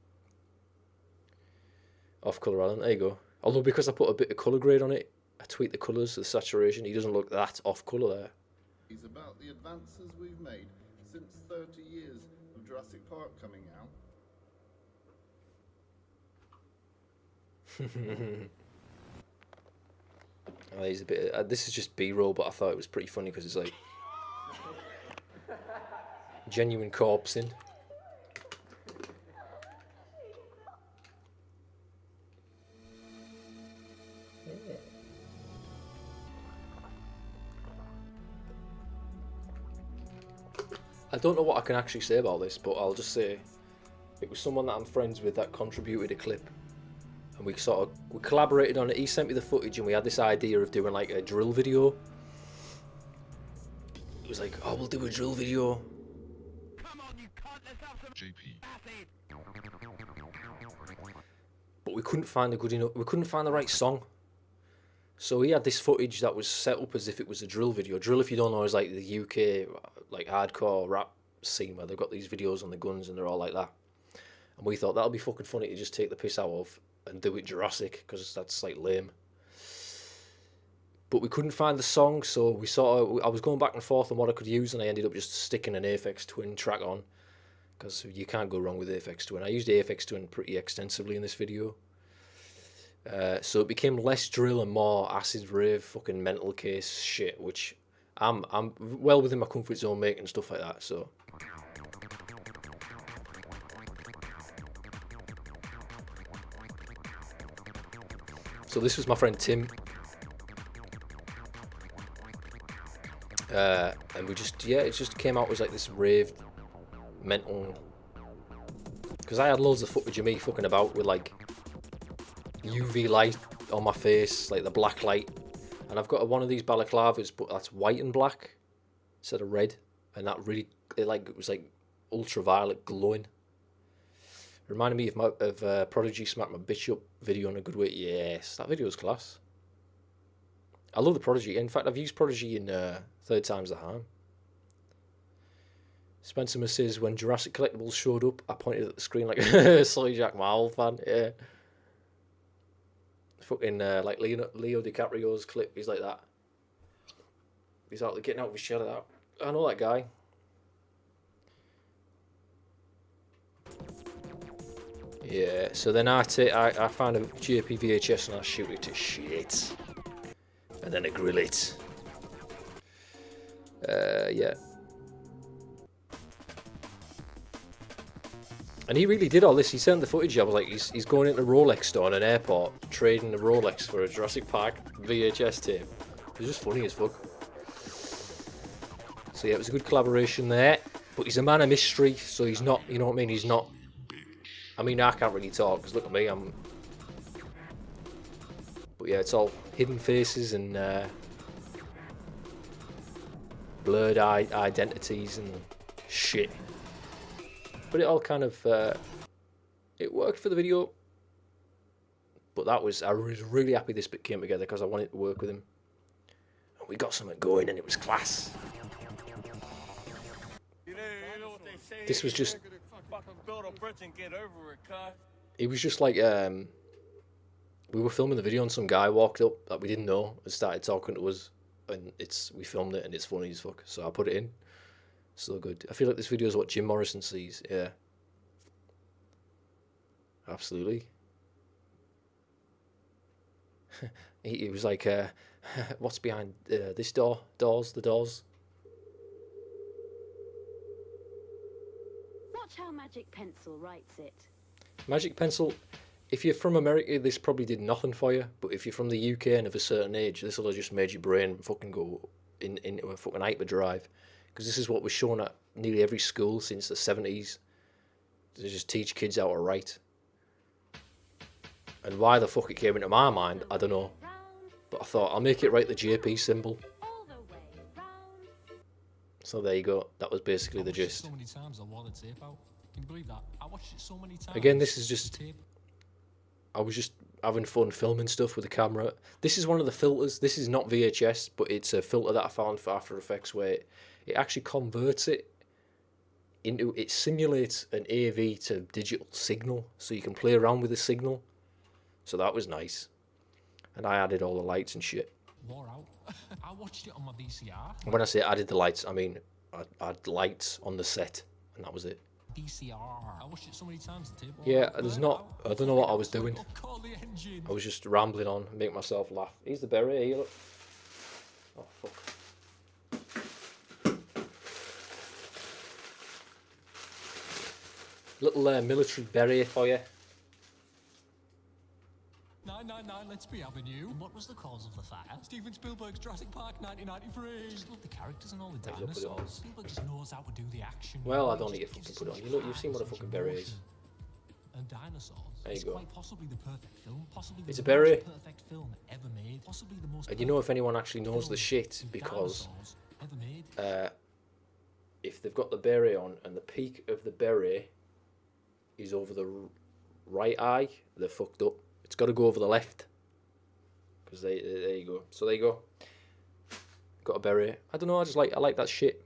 Off colour Alan, there you go. Although because I put a bit of colour grade on it, I tweaked the colours, the saturation. He doesn't look that off colour there. It's about the advances we've made since 30 years of Jurassic Park coming out. Oh, he's a bit. This is just B-roll, but I thought it was pretty funny because it's like genuine corpsing. I don't know what I can actually say about this, but I'll just say it was someone that I'm friends with that contributed a clip. And we collaborated on it. He sent me the footage and we had this idea of doing like a drill video. It was like, oh, we'll do a drill video. Come on, you cunt, let's have some JP. But we couldn't find we couldn't find the right song. So he had this footage that was set up as if it was a drill video. Drill, if you don't know, is like the UK like hardcore rap scene where they've got these videos on the guns and they're all like that. And we thought that'll be fucking funny to just take the piss out of and do it Jurassic, because that's like lame. But we couldn't find the song, so I was going back and forth on what I could use, and I ended up just sticking an Aphex Twin track on, because you can't go wrong with Aphex Twin. I used Aphex Twin pretty extensively in this video. So it became less drill and more acid rave fucking mental case shit, which I'm well within my comfort zone making stuff like that, so. So this was my friend Tim. And we just, it just came out as like this rave mental. Because I had loads of footage of me fucking about with like UV light on my face, like the black light. And I've got one of these balaclavas, but that's white and black instead of red. And that really, it was like ultraviolet glowing. Reminded me of Prodigy Smack My Bitch Up video in a good way. Yes, that video was class. I love the Prodigy. In fact, I've used Prodigy in Third Time's the Harm. Spencer says, when Jurassic Collectibles showed up, I pointed at the screen like Soy Jack, my old fan. Yeah. Fucking like Leo DiCaprio's clip, he's like that. He's out there getting out of his shell like that. I know that guy. Yeah, so then I find a JP VHS and I shoot it to shit. And then I grill it. Yeah. And he really did all this. He sent the footage. I was like, he's going into a Rolex store in an airport, trading a Rolex for a Jurassic Park VHS tape. It was just funny as fuck. So yeah, it was a good collaboration there. But he's a man of mystery, so he's not, you know what I mean? He's not. I mean, I can't really talk because look at me, I'm. But yeah, it's all hidden faces and blurred identities and shit. But it all kind of it worked for the video. But I was really happy this bit came together because I wanted to work with him. And we got something going and it was class. This was just. It was just like we were filming the video and some guy walked up that we didn't know and started talking to us, and we filmed it and it's funny as fuck. So I put it in. So good. I feel like this video is what Jim Morrison sees. Yeah. Absolutely. He was like, "What's behind this door? The doors." Watch how Magic Pencil writes it. Magic Pencil. If you're from America, this probably did nothing for you. But if you're from the UK and of a certain age, this will have just made your brain fucking go into a fucking hyperdrive. Because this is what was shown at nearly every school since the 70s. They just teach kids how to write. And why the fuck it came into my mind, I don't know. But I thought, I'll make it write the JP symbol. So there you go. That was basically the gist. So many times I wanted tape out. Can you believe that? I watched it so many times. Again, this is just. I was just having fun filming stuff with the camera. This is one of the filters. This is not VHS, but it's a filter that I found for After Effects where it actually converts it into. It simulates an AV to digital signal, so you can play around with the signal. So that was nice. And I added all the lights and shit. Wore out. I watched it on my VCR. And when I say added the lights, I mean I had lights on the set, and that was it. VCR. I watched it so many times. The tape. Yeah, there's not. I don't know what I was doing. Call the engine. I was just rambling on, make myself laugh. Here's the berry. Here, look. Oh fuck. Little military berry for you. 999 Let's Be Avenue. And what was the cause of the fire? Steven Spielberg's Jurassic Park 1993. Just love the characters and all the dinosaurs. Spielberg just knows how to do the action. Well, I don't need to fucking put it on. You know, you've seen what a fucking berry is. And dinosaurs. There you It's go. Quite possibly the perfect film. Possibly the It's a berry. most perfect film ever made. Possibly the most. And you know if anyone actually knows the film shit, with because dinosaurs ever made. if they've got the berry on and the peak of the berry is over the right eye, they're fucked up. It's got to go over the left. Because there you go. So there you go. Got a berry. I don't know. I like that shit.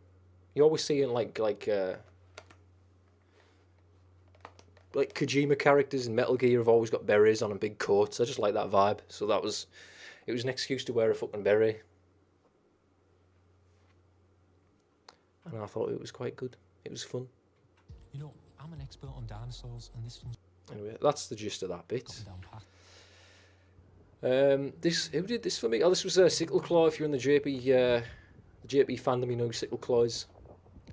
You always see in like Kojima characters in Metal Gear have always got berets on and big coats. I just like that vibe. So it was an excuse to wear a fucking beret. And I thought it was quite good. It was fun. You know, I'm an expert on dinosaurs, and this film's Anyway, that's the gist of that bit. got me down pat. Who did this for me? Oh, this was Sickle Claw. If you're in the JP fandom, you know who Sickle Claw is.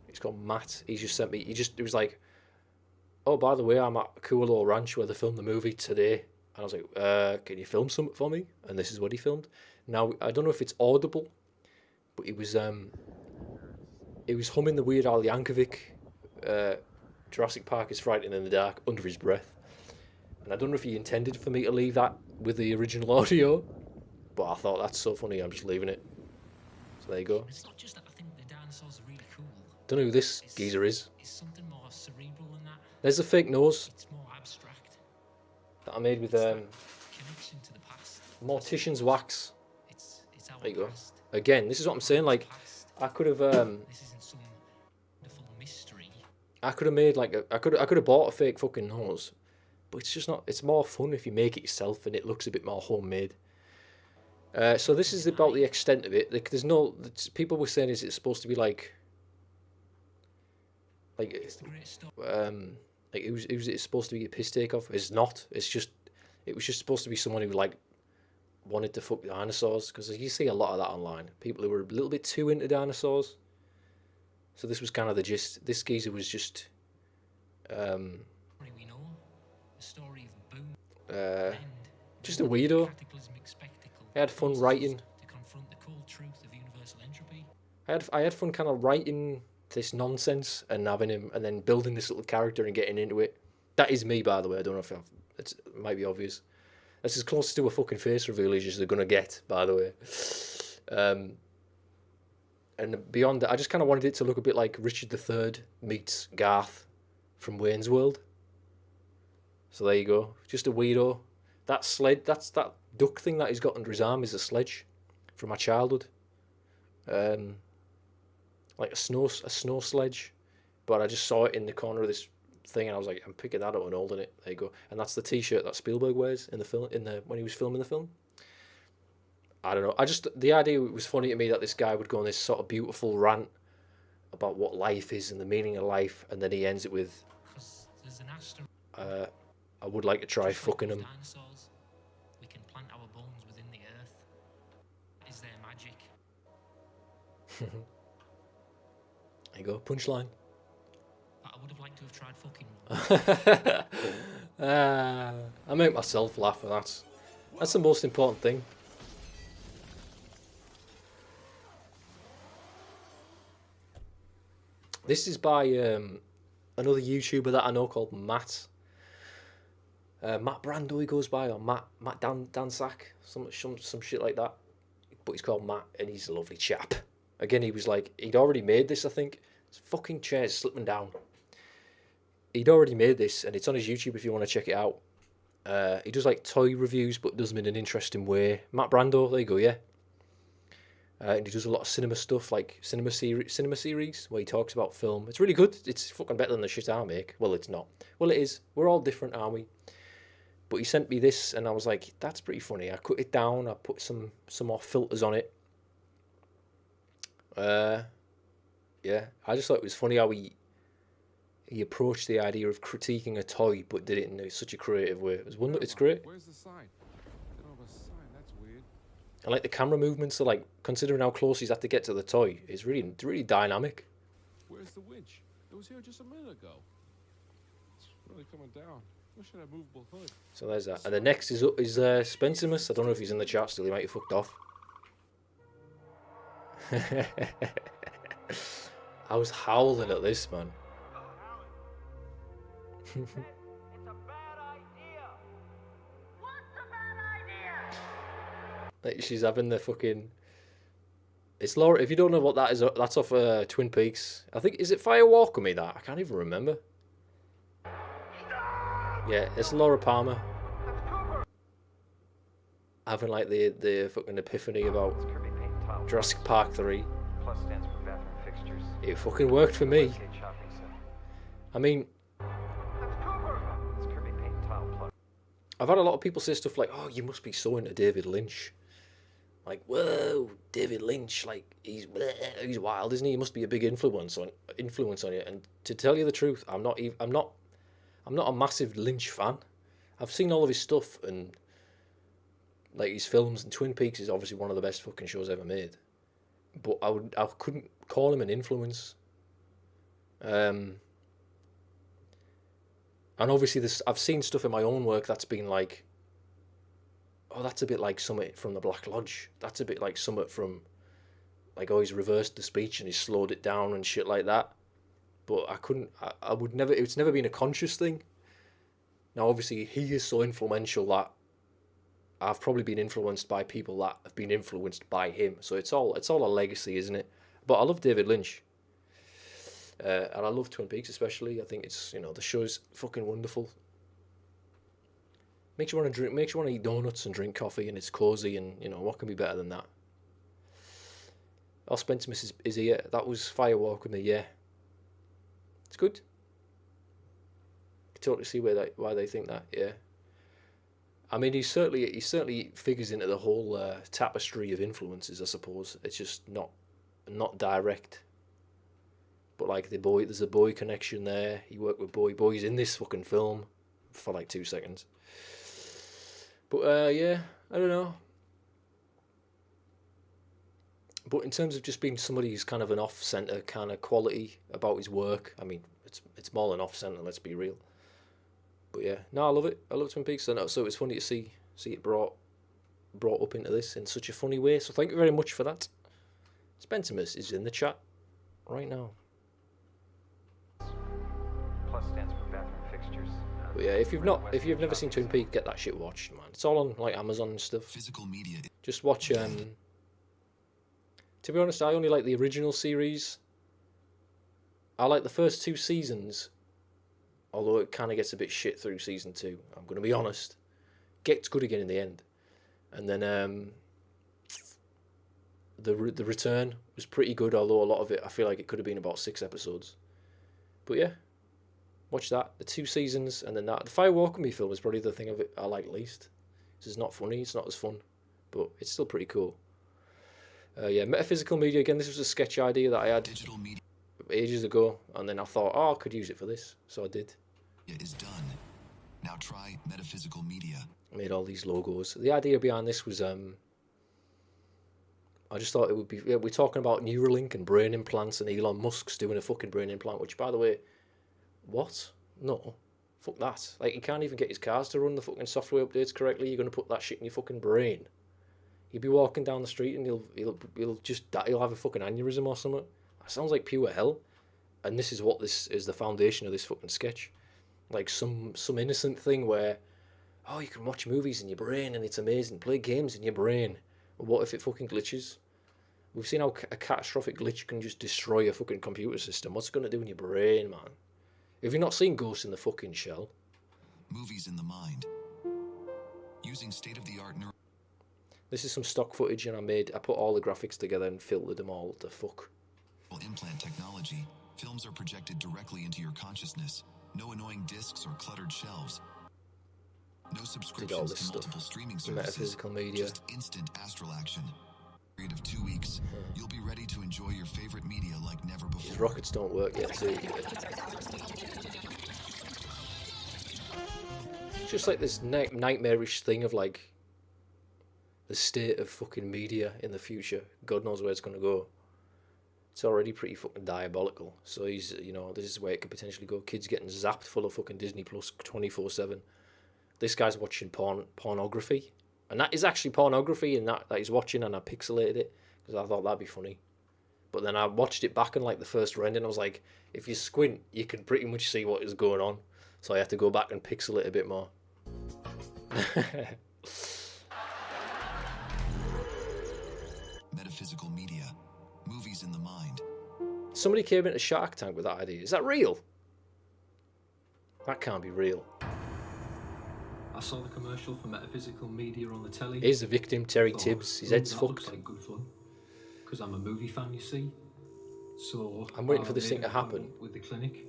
He's called Matt. He just sent me. It was like, oh, by the way, I'm at Coolor Ranch where they filmed the movie today. And I was like, can you film something for me? And this is what he filmed. Now I don't know if it's audible, but it was humming the Weird Al Yankovic. Jurassic Park is frightening in the dark under his breath. And I don't know if he intended for me to leave that with the original audio, but I thought that's so funny, I'm just leaving it. So there you go. It's not just that I think the dinosaurs are really cool. Don't know who this geezer is. It's something more cerebral than that. There's a fake nose It's more abstract. that I made with Connection to the past. Mortician's wax. It's our There you go. past. Again, this is what I'm saying, like, Past. I could have This isn't some wonderful mystery. I could have made like I could have bought a fake fucking nose, but it's just not. It's more fun if you make it yourself and it looks a bit more homemade. So this is about the extent of it. Like, there's no. People were saying, is it supposed to be like It's the great stuff. who's it supposed to be a piss take off? It's not. It's just. It was just supposed to be someone who like wanted to fuck dinosaurs, because you see a lot of that online. People who were a little bit too into dinosaurs. So this was kind of the gist. This geezer was just. We know the story of boom. Uh, End. just a weirdo. Cataclysmic spectacle. I had fun writing. To confront the cold truth of universal entropy. I I had fun kind of writing this nonsense and having him, and then building this little character and getting into it. That is me, by the way. I don't know if it might be obvious. That's as close to a fucking face reveal as they're gonna get, by the way. And beyond that, I just kind of wanted it to look a bit like Richard III meets Garth from Wayne's World. So there you go. Just a weirdo. That sled, that duck thing that he's got under his arm is a sledge from my childhood. Like a snow sledge. But I just saw it in the corner of this thing, and I was like, I'm picking that up and holding it. There you go. And that's the T-shirt that Spielberg wears in the film, when he was filming the film. I don't know. The idea was funny to me that this guy would go on this sort of beautiful rant about what life is and the meaning of life, and then he ends it with, I would like to try fucking him. Dinosaurs, we can plant our bones within the earth. Is there magic? There you go. Punchline. But I would have liked to have tried fucking one. I make myself laugh, and that's the most important thing. This is by another YouTuber that I know called Matt. Matt Brando he goes by, or Matt Dansack, some shit like that. But he's called Matt, and he's a lovely chap. Again, he was like, he'd already made this, I think. His fucking chair's slipping down. He'd already made this, and it's on his YouTube if you want to check it out. He does like toy reviews, but does them in an interesting way. Matt Brando, there you go, yeah. And he does a lot of cinema stuff, like cinema series, where he talks about film. It's really good. It's fucking better than the shit I make. Well, it's not. Well, it is. We're all different, aren't we? But he sent me this, and I was like, that's pretty funny. I cut it down. I put some more filters on it. Yeah, I just thought it was funny how he approached the idea of critiquing a toy, but did it in such a creative way. It's great. Where's the sign? I don't have a sign. That's weird. And like the camera movements are like, considering how close he's had to get to the toy, it's really dynamic. Where's the winch? It was here just a minute ago. It's really coming down. Wish I had a movable hood. So there's that. And the next is Spensimus. I don't know if he's in the chat still. He might have fucked off. I was howling at this, man. It's a bad idea. What's a bad idea? Like she's having the fucking. It's Laura. If you don't know what that is, that's off Twin Peaks. I think, is it Firewalker Me that? I can't even remember. Yeah, it's Laura Palmer. Having like the fucking epiphany about Jurassic Park 3. Plus stands for bathroom fixtures. It fucking worked for me. I mean, I've had a lot of people say stuff like, "Oh, you must be so into David Lynch." Like, whoa, David Lynch, like he's wild, isn't he? He must be a big influence on you. And to tell you the truth, I'm not a massive Lynch fan. I've seen all of his stuff and like his films, and Twin Peaks is obviously one of the best fucking shows ever made. But I couldn't call him an influence. And obviously I've seen stuff in my own work that's been like, oh, that's a bit like Summit from the Black Lodge. That's a bit like Summit from, like, oh, he's reversed the speech and he's slowed it down and shit like that. But I would never, it's never been a conscious thing. Now, obviously, he is so influential that I've probably been influenced by people that have been influenced by him. So it's all a legacy, isn't it? But I love David Lynch. And I love Twin Peaks especially. I think it's, the show's fucking wonderful. Makes you want to eat donuts and drink coffee, and it's cozy, and what can be better than that? Spencer is here. That was Firewalk with me, yeah. It's good. I totally see why they think that, yeah. I mean, he certainly figures into the whole tapestry of influences, I suppose. It's just not direct. But like there's a boy connection there. He worked with Boy. Boy's in this fucking film for like 2 seconds. But yeah, I don't know. But in terms of just being somebody who's kind of an off-centre kind of quality about his work, I mean, it's more than off-centre, let's be real. But yeah, no, I love it. I love Twin Peaks, so it's funny to see it brought up into this in such a funny way. So thank you very much for that. Spentimus is in the chat right now. Plus stands for bathroom fixtures. But yeah, if you've never seen Twin Peaks, get that shit watched, man. It's all on like Amazon and stuff. Physical media. Just watch. To be honest, I only like the original series. I like the first 2 seasons, although it kind of gets a bit shit through season 2. I'm going to be honest. Gets good again in the end, and then the return was pretty good. Although a lot of it, I feel like it could have been about 6 episodes. But yeah, watch that. The 2 seasons, and then that. The Fire Walk With Me film is probably the thing of it I like least. It's not funny. It's not as fun, but it's still pretty cool. Yeah, metaphysical media again. This was a sketch idea that I had ages ago, and then I thought, oh, I could use it for this, so I did. It is done. Now try metaphysical media. I made all these logos. The idea behind this was, I just thought it would be. We're talking about Neuralink and brain implants, and Elon Musk's doing a fucking brain implant. Which, by the way, what? No, fuck that. Like, he can't even get his cars to run the fucking software updates correctly. You're gonna put that shit in your fucking brain. He'll be walking down the street and he'll just die. He'll have a fucking aneurysm or something. That sounds like pure hell. And this is what this is, the foundation of this fucking sketch. Like some innocent thing where, oh, you can watch movies in your brain and it's amazing. Play games in your brain. But what if it fucking glitches? We've seen how a catastrophic glitch can just destroy a fucking computer system. What's it going to do in your brain, man? Have you not seen Ghost in the fucking Shell? Movies in the mind. Using state-of-the-art This is some stock footage, and I put all the graphics together and filtered them all to fuck. Implant technology. Films are projected directly into your consciousness. No annoying discs or cluttered shelves. No subscriptions to multiple streaming services. Metaphysical media. Just instant astral action. Period of 2 weeks. You'll be ready to enjoy your favorite media like never before. These rockets don't work yet, too. It's just like this nightmarish thing of like the state of fucking media in the future. God knows where it's going to go. It's already pretty fucking diabolical. So this is where it could potentially go. Kids getting zapped full of fucking Disney Plus 24/7. This guy's watching pornography. And that is actually pornography, and that he's watching, and I pixelated it because I thought that'd be funny. But then I watched it back in like the first round, and I was like, if you squint, you can pretty much see what is going on. So I had to go back and pixel it a bit more. Metaphysical media. Movies in the mind. Somebody came into Shark Tank with that idea. Is that real? That can't be real. I saw the commercial for metaphysical media on the telly. Here's the victim, Terry Tibbs. His head's that fucked. Looks like good fun. Because I'm a movie fan, you see. So I'm waiting for this thing to happen. With the clinic,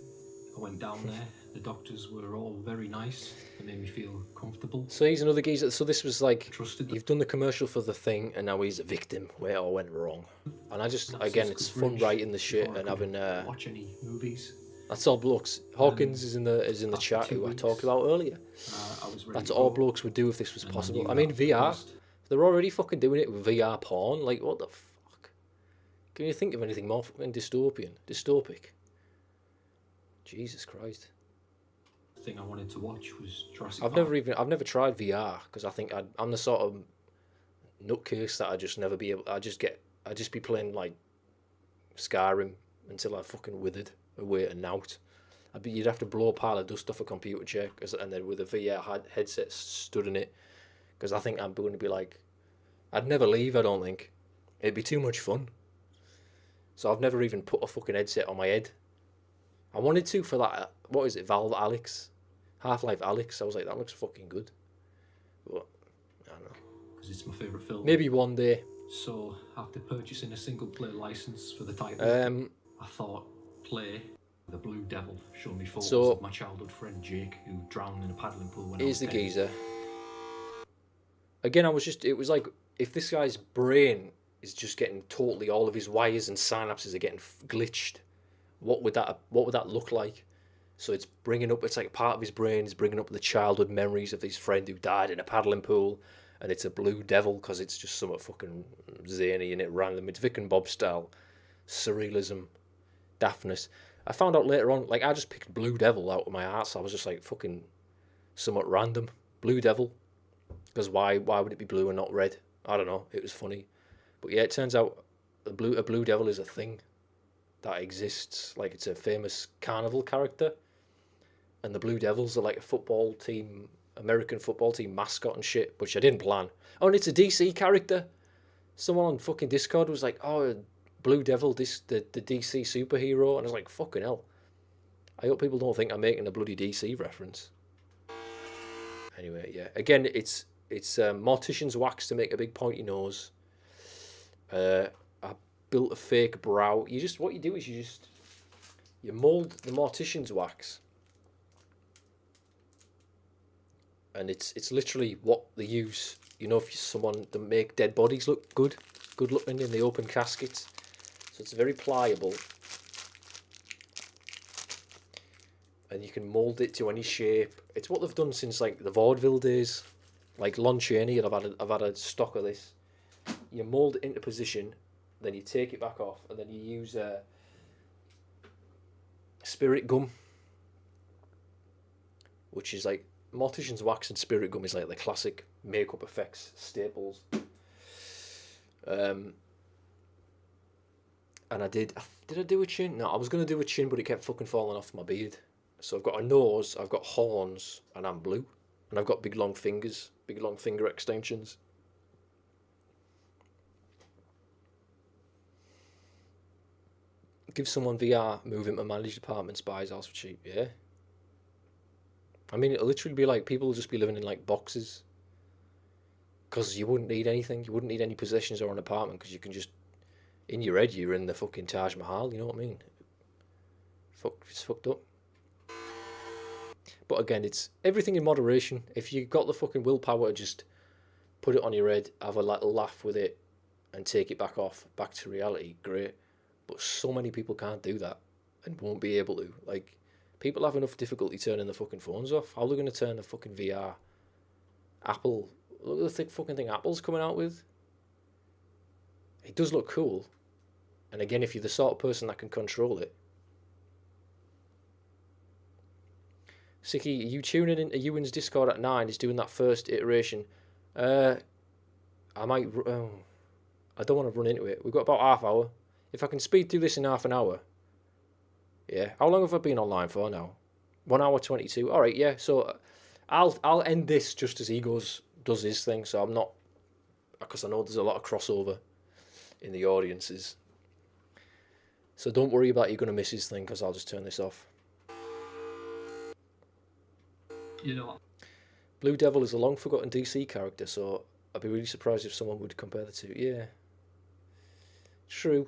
I went down there. The doctors were all very nice. They made me feel comfortable. So he's another geezer. So this was like, you've done the commercial for the thing, and now he's a victim where it all went wrong. And I just, again, it's fun writing the shit and having. Watch any movies. That's all blokes. Hawkins is in the chat who I talked about earlier. That's all blokes would do if this was possible. I mean, VR. They're already fucking doing it with VR porn. Like, what the fuck? Can you think of anything more fucking dystopic? Jesus Christ. The thing I wanted to watch was Jurassic Park. I've never tried VR because I think I'm the sort of nutcase that I just never be able. I'd just be playing like Skyrim until I fucking withered away and out. You'd have to blow a pile of dust off a computer chair, and then with a VR headset stood in it, because I think I'm going to be like, I'd never leave. I don't think it'd be too much fun. So I've never even put a fucking headset on my head. I wanted to for that. What is it? Valve Alyx, Half-Life Alyx. I was like, that looks fucking good. But I don't know. Because it's my favourite film. Maybe one day. So after purchasing a single-player license for the title, I thought, play the Blue Devil. Showed me photos of my childhood friend Jake, who drowned in a paddling pool when I was 10. Here's the geezer. Again, it was like, if this guy's brain is just getting totally, all of his wires and synapses are getting glitched, what would that look like? So it's like part of his brain is bringing up the childhood memories of his friend who died in a paddling pool, and it's a Blue Devil because it's just somewhat fucking zany and it random. It's Vic and Bob style surrealism, daftness. I found out later on, like, I just picked Blue Devil out of my ass. I was just like, fucking somewhat random. Blue Devil. Because why would it be blue and not red? I don't know. It was funny. But yeah, it turns out a blue devil is a thing that exists. Like, it's a famous carnival character, and the Blue Devils are like a football team, American football team mascot and shit, which I didn't plan. Oh, and it's a DC character. Someone on fucking Discord was like, "Oh, Blue Devil, the DC superhero," and I was like, "Fucking hell." I hope people don't think I'm making a bloody DC reference. Anyway, yeah. Again, it's mortician's wax to make a big pointy nose. I built a fake brow. What you do is you mold the mortician's wax, and it's literally what they use. You know, if someone to make dead bodies look good looking in the open caskets. So it's very pliable, and you can mold it to any shape. It's what they've done since like the vaudeville days, like Lon Chaney. And I've had a stock of this. You mold it into position, then you take it back off, and then you use spirit gum, which is like mortician's wax and spirit gum is like the classic makeup effects staples. And did I do a chin? No, I was going to do a chin, but it kept fucking falling off my beard. So I've got a nose, I've got horns, and I'm blue. And I've got big long fingers, big long finger extensions. Give someone VR, move him to managed apartments, buy his house for cheap, yeah? I mean, it'll literally be like, people will just be living in like boxes. Because you wouldn't need anything, you wouldn't need any possessions or an apartment, because you can just, in your head, you're in the fucking Taj Mahal, you know what I mean? It's fucked up. But again, it's everything in moderation. If you got the fucking willpower to just put it on your head, have a little laugh with it, and take it back off, back to reality, great. But so many people can't do that, and won't be able to. Like, people have enough difficulty turning the fucking phones off. How are they going to turn the fucking VR? Apple, look at the thick fucking thing Apple's coming out with. It does look cool. And again, if you're the sort of person that can control it. Sicky, are you tuning into Ewan's Discord at 9? He's doing that first iteration. I might... I don't want to run into it. We've got about half hour. If I can speed through this in half an hour. Yeah. How long have I been online for now? 1 hour 22. Alright, yeah. So I'll end this just as he does his thing. So I'm not... Because I know there's a lot of crossover in the audiences. So don't worry about you're going to miss his thing, because I'll just turn this off. You know, Blue Devil is a long forgotten DC character, so I'd be really surprised if someone would compare the two. Yeah. True.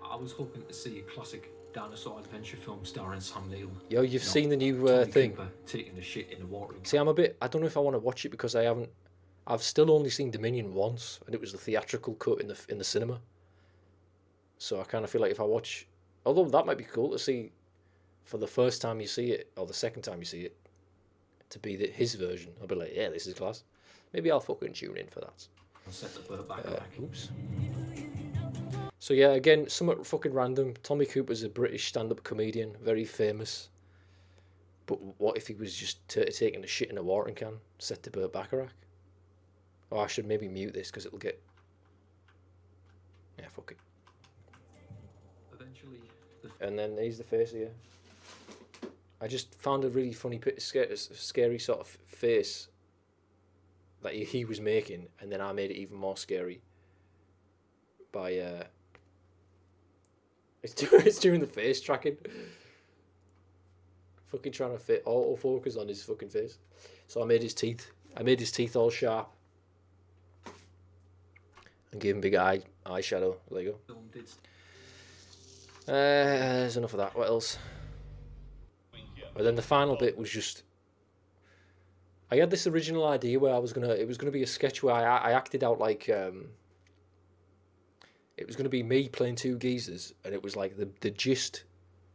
I was hoping to see a classic dinosaur adventure film starring Sam Neill. Yo, you've seen the new thing? Cooper taking the shit in the water. See, I don't know if I want to watch it, because I've still only seen Dominion once, and it was the theatrical cut in the cinema. So I kind of feel like if I watch... Although that might be cool to see for the first time you see it, or the second time you see it, to be his version. I'll be like, yeah, this is class. Maybe I'll fucking tune in for that. I'll set the bird back. Oops. So yeah, again, somewhat fucking random. Tommy Cooper's a British stand-up comedian, very famous. But what if he was just taking a shit in a watering can, set to Burt Bacharach? Oh, I should maybe mute this, because it'll get... Yeah, fuck it. Eventually... And then here's the face here. I just found a really funny, scary sort of face that he was making, and then I made it even more scary by... It's doing the face tracking. Fucking trying to fit autofocus on his fucking face. So I made his teeth all sharp. And gave him big eyeshadow. There you go. There's enough of that. What else? And then the final bit was just... I had this original idea where it was gonna be a sketch where I acted out like... It was going to be me playing two geezers, and it was like the gist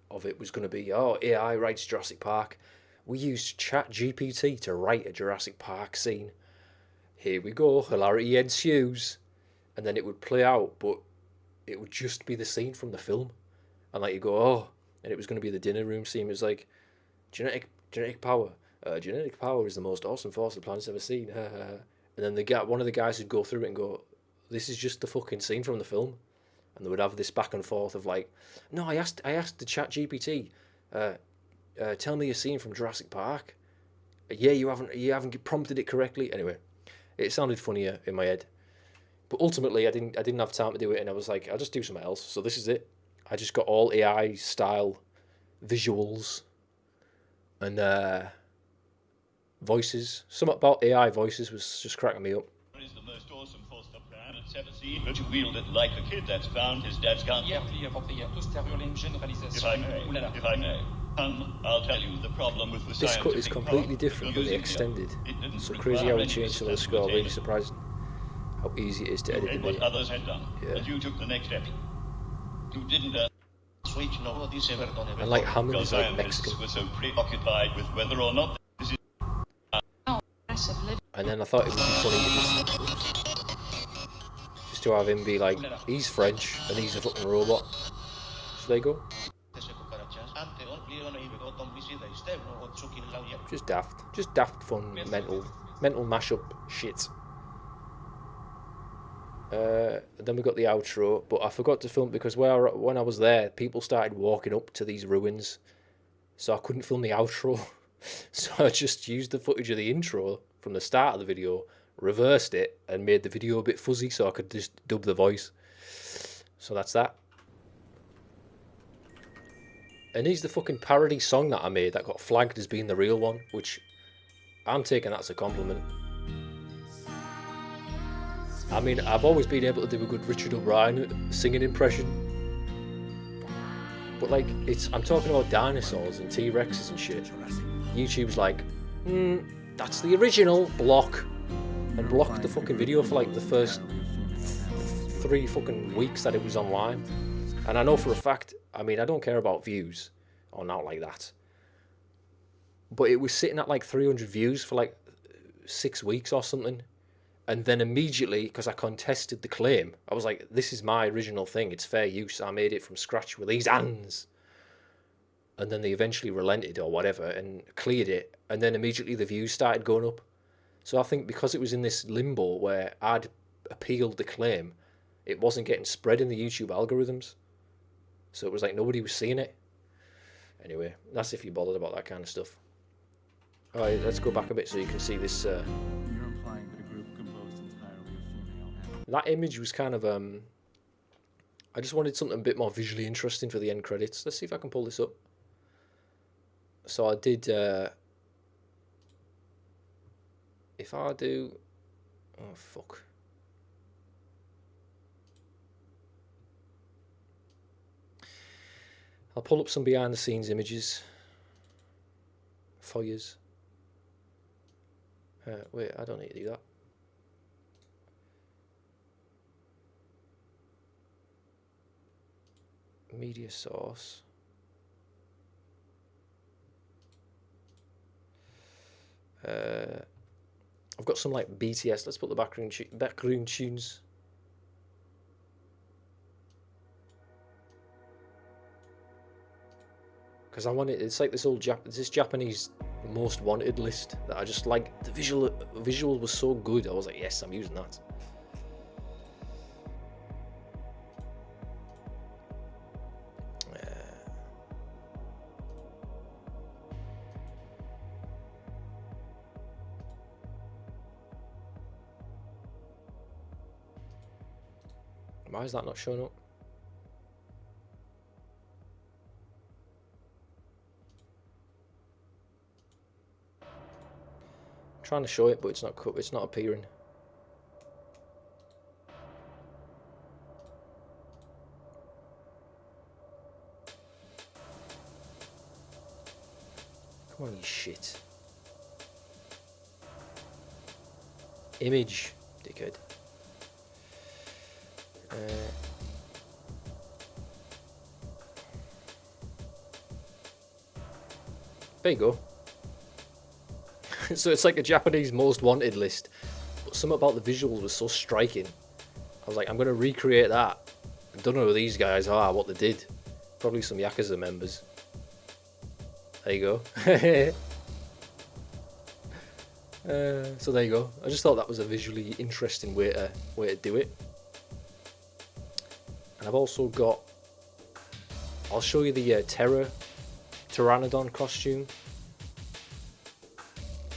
of it was going to be, oh, AI writes Jurassic Park. We used ChatGPT to write a Jurassic Park scene. Here we go, hilarity ensues. And then it would play out, but it would just be the scene from the film. And like you go, oh, and it was going to be the dinner room scene. It was like, genetic power. Genetic power is the most awesome force the planet's ever seen. And then one of the guys would go through it and go, this is just the fucking scene from the film. And they would have this back and forth of like, no, I asked the chat GPT, tell me a scene from Jurassic Park. Yeah, you haven't prompted it correctly. Anyway, it sounded funnier in my head. But ultimately, I didn't have time to do it, and I was like, I'll just do something else. So this is it. I just got all AI style visuals and voices. Something about AI voices was just cracking me up. Is the most awesome four-stop plan it's ever seen, but you wield it like a kid that's found his dad's gun. If I may, I'll tell you the problem with the this cut is completely different than the extended. So crazy how he changed some of the score. Really surprising how easy it is to edit in what others had done, but you took the next step. You didn't. And like Hammond is like Mexican. Were so preoccupied with whether or not. And then I thought it would be funny just to have him be like, he's French and he's a fucking robot. So there you go. Just daft fun, mental mashup shit. Then we got the outro, but I forgot to film because when I was there, people started walking up to these ruins, so I couldn't film the outro. So I just used the footage of the intro from the start of the video, reversed it, and made the video a bit fuzzy so I could just dub the voice. So that's that. And here's the fucking parody song that I made that got flagged as being the real one, which I'm taking that as a compliment. I mean, I've always been able to do a good Richard O'Brien singing impression. But like, I'm talking about dinosaurs and T-Rexes and shit. YouTube's like, that's the original, block. And blocked the fucking video for like the first 3 fucking weeks that it was online. And I know for a fact, I mean, I don't care about views, or not like that. But it was sitting at like 300 views for like 6 weeks or something. And then immediately, because I contested the claim, I was like, this is my original thing, it's fair use, I made it from scratch with these hands. And then they eventually relented or whatever and cleared it, and then immediately the views started going up. So I think because it was in this limbo where I'd appealed the claim, it wasn't getting spread in the YouTube algorithms. So it was like nobody was seeing it. Anyway, that's if you're bothered about that kind of stuff. Alright, let's go back a bit so you can see this. That image was kind of, I just wanted something a bit more visually interesting for the end credits. Let's see if I can pull this up. So I did, if I do, oh fuck. I'll pull up some behind the scenes images for yous. Wait, I don't need to do that. Media source. I've got some like BTS. Let's put the background tunes. Because I want it. It's like this old this Japanese most wanted list that I just like. The visual was so good. I was like, yes, I'm using that. Why is that not showing up? I'm trying to show it, but it's not appearing. Come on, you shit. Image, dickhead. There you go. So it's like a Japanese most wanted list, but something about the visuals was so striking. I was like, I'm going to recreate that. I don't know who these guys are, what they did. Probably some Yakuza members. There you go. So there you go. I just thought that was a visually interesting way to do it. And I've also got, I'll show you the Pteranodon costume.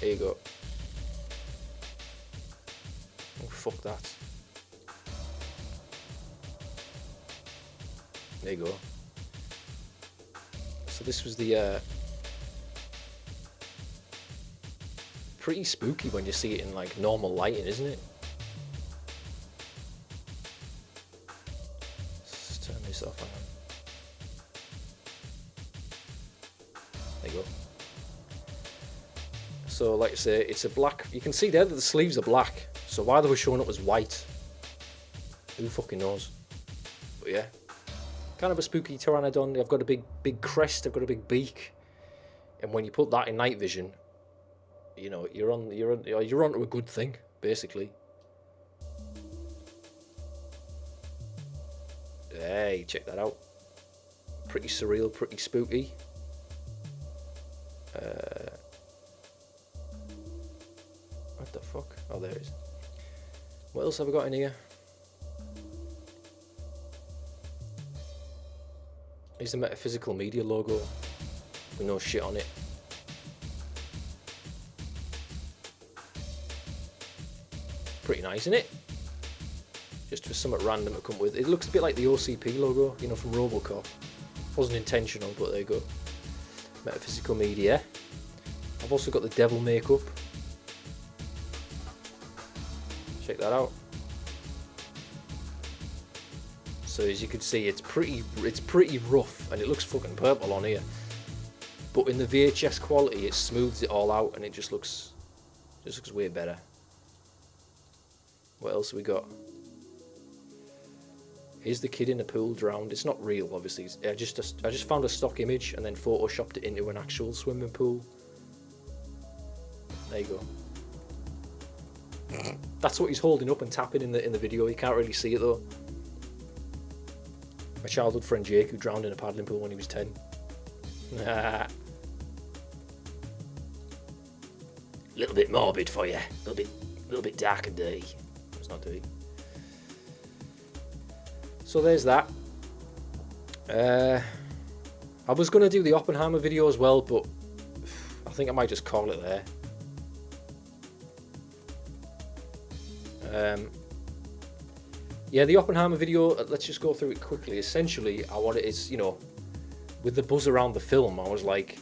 There you go. Oh, fuck that. There you go. So this was the pretty spooky when you see it in like normal lighting, isn't it? Let's turn this off. Hang on. There you go. So like I say, it's a black, you can see there that the sleeves are black, so why they were showing up as white, who fucking knows. But yeah, kind of a spooky Pteranodon. I've got a big crest, I've got a big beak, and when you put that in night vision, you know, you're onto a good thing, basically. Hey, check that out. Pretty surreal, pretty spooky. What the fuck? Oh, there it is. What else have I got in here? Here's the Metaphysical Media logo with no shit on it. Pretty nice, isn't it? Just for something random to come with. It looks a bit like the OCP logo, you know, from Robocop. Wasn't intentional, but there you go. Metaphysical Media. I've also got the devil makeup. Check that out. So as you can see, it's pretty rough, and it looks fucking purple on here. But in the VHS quality, it smooths it all out, and it just looks way better. What else have we got? Here's the kid in the pool drowned. It's not real, obviously. I just found a stock image and then photoshopped it into an actual swimming pool. There you go. That's what he's holding up and tapping in the video. You can't really see it though. My childhood friend Jake, who drowned in a paddling pool when he was 10. A little bit morbid for you. A little bit dark and dirty. It's not dirty. So there's that. I was going to do the Oppenheimer video as well, but I think I might just call it there. Yeah, the Oppenheimer video, let's just go through it quickly. Essentially, it's, you know, with the buzz around the film, I was like,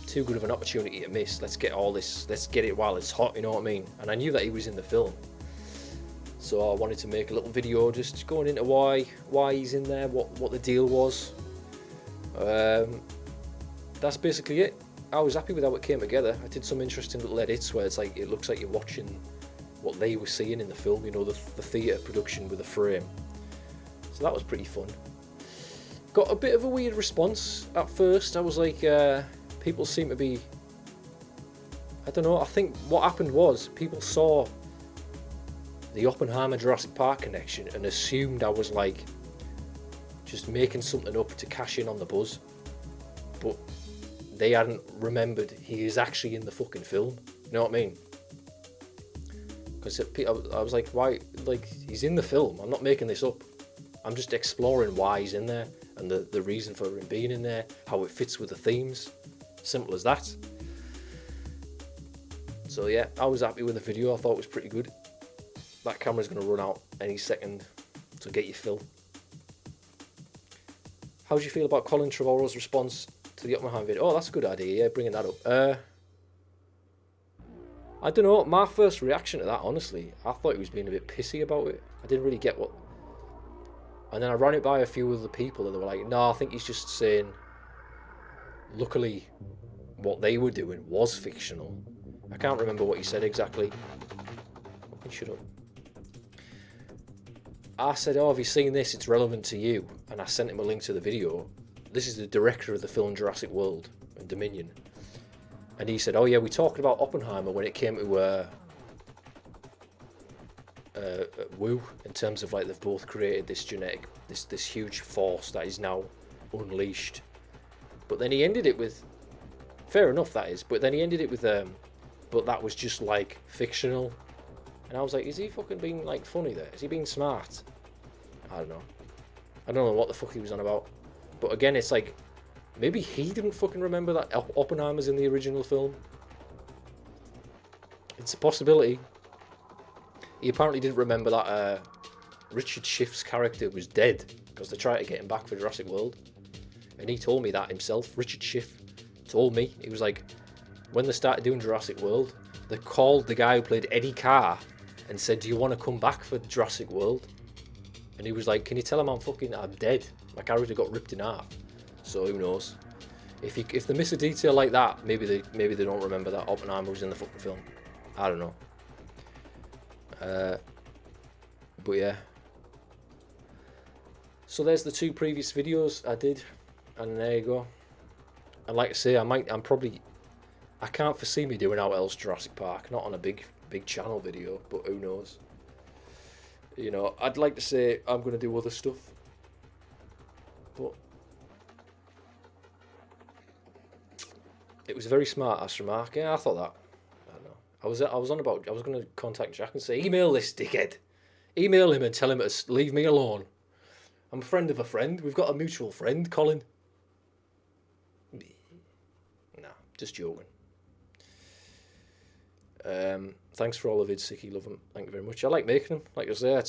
too good of an opportunity to miss. Let's get it while it's hot, you know what I mean? And I knew that he was in the film. So I wanted to make a little video just going into why he's in there, what the deal was. That's basically it. I was happy with how it came together. I did some interesting little edits where it's like, it looks like you're watching what they were seeing in the film, you know, the theatre production with a frame. So that was pretty fun. Got a bit of a weird response at first. I was like, people seem to be, I don't know, I think what happened was people saw the Oppenheimer Jurassic Park connection and assumed I was like just making something up to cash in on the buzz, but they hadn't remembered he is actually in the fucking film. You know what I mean? Because I was like, why? Like, he's in the film. I'm not making this up. I'm just exploring why he's in there and the reason for him being in there, how it fits with the themes. Simple as that. So yeah, I was happy with the video. I thought it was pretty good. That camera's going to run out any second, so get your fill. How do you feel about Colin Trevorrow's response to the Oppenheimer video? Oh, that's a good idea, yeah, bringing that up. I don't know, my first reaction to that, honestly, I thought he was being a bit pissy about it. I didn't really get what... And then I ran it by a few other people and they were like, no, I think he's just saying, luckily, what they were doing was fictional. I can't remember what he said exactly. Fucking shut up. I said, oh, have you seen this? It's relevant to you. And I sent him a link to the video. This is the director of the film Jurassic World and Dominion. And he said, oh yeah, we talked about Oppenheimer when it came to Woo, in terms of like they've both created this genetic, this huge force that is now unleashed. But then he ended it with, fair enough that is, but then he ended it with, but that was just like fictional. And I was like, is he fucking being like funny there? Is he being smart? I don't know. I don't know what the fuck he was on about. But again, it's like, maybe he didn't fucking remember that Oppenheimer's in the original film. It's a possibility. He apparently didn't remember that Richard Schiff's character was dead because they tried to get him back for Jurassic World. And he told me that himself. Richard Schiff told me. He was like, when they started doing Jurassic World, they called the guy who played Eddie Carr and said, do you want to come back for Jurassic World? And he was like, can you tell him I'm dead? My character got ripped in half. So who knows? If they miss a detail like that, maybe they don't remember that Oppenheimer was in the fucking film. I don't know. But yeah. So there's the 2 previous videos I did, and there you go. And like I say, I can't foresee me doing Out Else Jurassic Park, not on a big channel video, but who knows? You know, I'd like to say I'm going to do other stuff, but it was a very smart ass remark. Yeah, I thought that. I don't know. I was going to contact Jack and say, email this dickhead. Email him and tell him to leave me alone. I'm a friend of a friend. We've got a mutual friend, Colin. Nah, just joking. Thanks for all the vids, Sicky. Love them. Thank you very much. I like making them. Like I say, I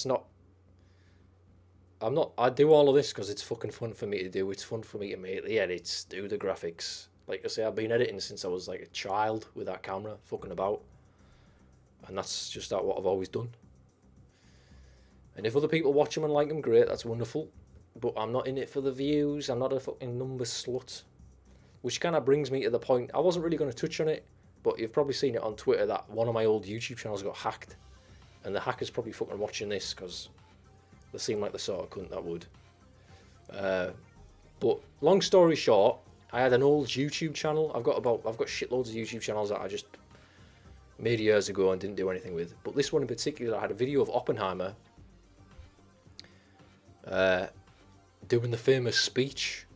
do all of this because it's fucking fun for me to do. It's fun for me to make the edits, do the graphics. Like I say, I've been editing since I was like a child with that camera, fucking about. And that's just what I've always done. And if other people watch them and like them, great, that's wonderful. But I'm not in it for the views. I'm not a fucking number slut. Which kind of brings me to the point, I wasn't really going to touch on it, but you've probably seen it on Twitter that one of my old YouTube channels got hacked. And the hacker's probably fucking watching this because they seem like the sort of cunt that would. But long story short, I had an old YouTube channel. I've got shitloads of YouTube channels that I just made years ago and didn't do anything with. But this one in particular, I had a video of Oppenheimer doing the famous speech.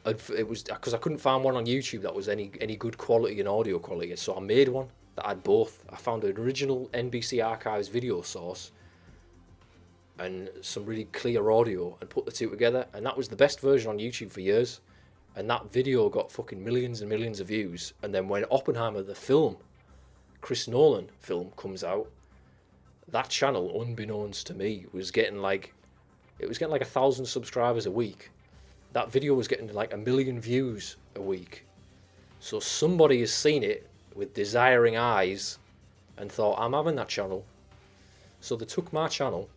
It was because I couldn't find one on YouTube that was any good quality and audio quality, so I made one that had both. I found an original NBC Archives video source and some really clear audio and put the 2 together, and that was the best version on YouTube for years. And that video got fucking millions and millions of views. And then when Oppenheimer, the film, Chris Nolan film, comes out, that channel, unbeknownst to me, was getting like 1,000 subscribers a week. That video was getting like 1 million views a week. So somebody has seen it with desiring eyes and thought, I'm having that channel. So they took my channel,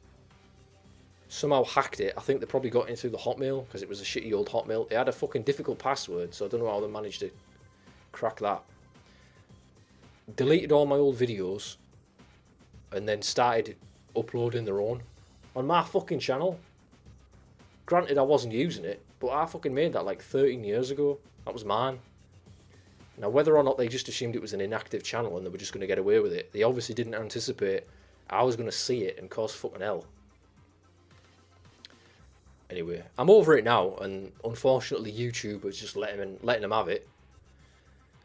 somehow hacked it. I think they probably got in through the Hotmail because it was a shitty old Hotmail. It had a fucking difficult password, so I don't know how they managed to crack that. Deleted all my old videos and then started uploading their own on my fucking channel. Granted, I wasn't using it, but I fucking made that like 13 years ago. That was mine. Now, whether or not they just assumed it was an inactive channel and they were just going to get away with it, they obviously didn't anticipate I was going to see it and cause fucking hell. Anyway, I'm over it now, and unfortunately YouTube was just letting them have it.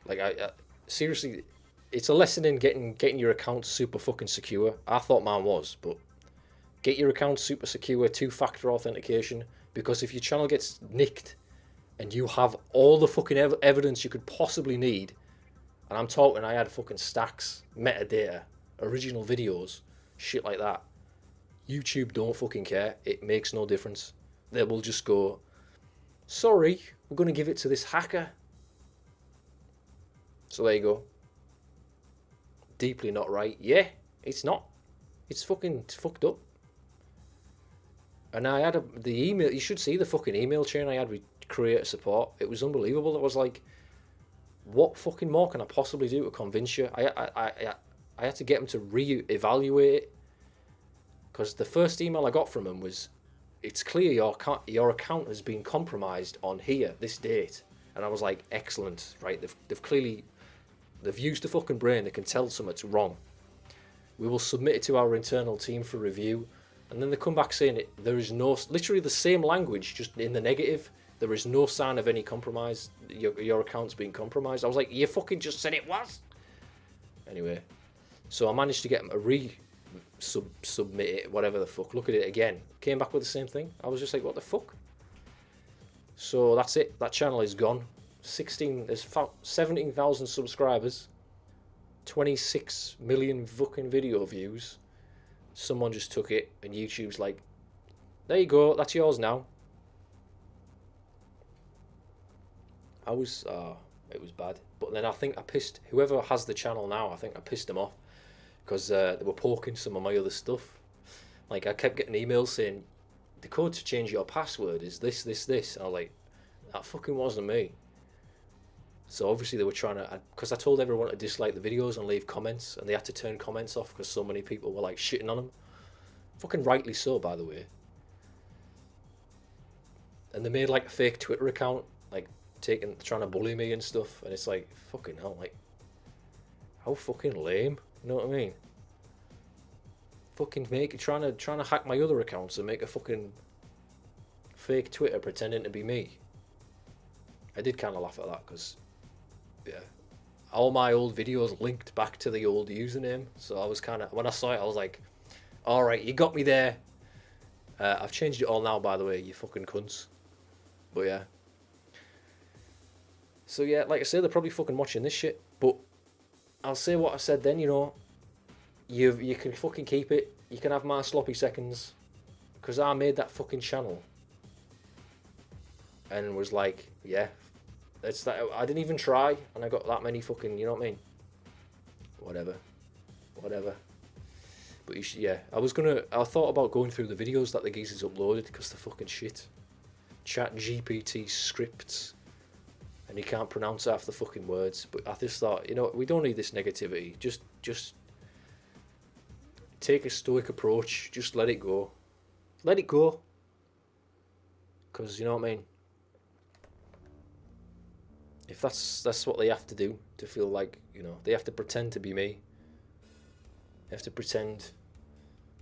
Like, I seriously, it's a lesson in getting your account super fucking secure. I thought mine was, but get your account super secure, 2-factor authentication, because if your channel gets nicked and you have all the fucking evidence you could possibly need, and I'm talking, I had fucking stacks, metadata, original videos, shit like that. YouTube don't fucking care. It makes no difference. They will just go, sorry, we're going to give it to this hacker. So there you go. Deeply not right. Yeah, it's not. It's fucked up. And I had the email, you should see the fucking email chain I had with creator support. It was unbelievable. It was like, what fucking more can I possibly do to convince you? I had to get them to re-evaluate it. Because the first email I got from them was, it's clear your account has been compromised on here, this date. And I was like, excellent, right? They've used the fucking brain. They can tell something's wrong. We will submit it to our internal team for review. And then they come back saying there is no, literally the same language, just in the negative. There is no sign of any compromise. Your account's been compromised. I was like, you fucking just said it was. Anyway, so I managed to get them to submit it, whatever the fuck. Look at it again. Came back with the same thing. I was just like, what the fuck? So that's it. That channel is gone. There's 17,000 subscribers. 26 million fucking video views. Someone just took it, and YouTube's like, there you go, that's yours now. It was bad. But then I think I pissed whoever has the channel now. I think I pissed them off because they were poking some of my other stuff. Like, I kept getting emails saying the code to change your password is this. And I was like, that fucking wasn't me. So obviously they were trying to, because I told everyone to dislike the videos and leave comments, and they had to turn comments off because so many people were like shitting on them. Fucking rightly so, by the way. And they made like a fake Twitter account, like trying to bully me and stuff, and it's like, fucking hell, like, how fucking lame, you know what I mean? Fucking trying to hack my other accounts and make a fucking fake Twitter pretending to be me. I did kind of laugh at that because, yeah, all my old videos linked back to the old username, so I was kind of, when I saw it, I was like, alright, you got me there. I've changed it all now, by the way, you fucking cunts. But yeah. So yeah, like I say, they're probably fucking watching this shit, but I'll say what I said then, you know, you can fucking keep it, you can have my sloppy seconds, because I made that fucking channel, and was like, yeah, it's that, I didn't even try, and I got that many fucking, you know what I mean, whatever, but you should, yeah, I thought about going through the videos that the geezers uploaded, because they're fucking shit. Chat GPT scripts, and you can't pronounce half the fucking words, but I just thought, you know, we don't need this negativity, just take a stoic approach, just let it go, because, you know what I mean, if that's what they have to do to feel like, you know, they have to pretend to be me, they have to pretend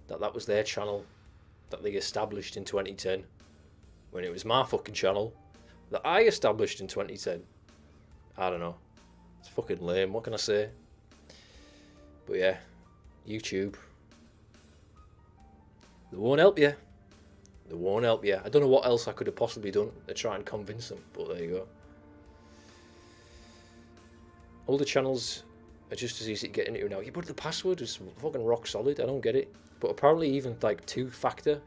that was their channel that they established in 2010, when it was my fucking channel that I established in 2010. I don't know. It's fucking lame. What can I say? But yeah, YouTube. They won't help you. They won't help you. I don't know what else I could have possibly done to try and convince them, but there you go. All the channels are just as easy to get into now. Yeah, but the password is fucking rock solid. I don't get it. But apparently even like 2-factor,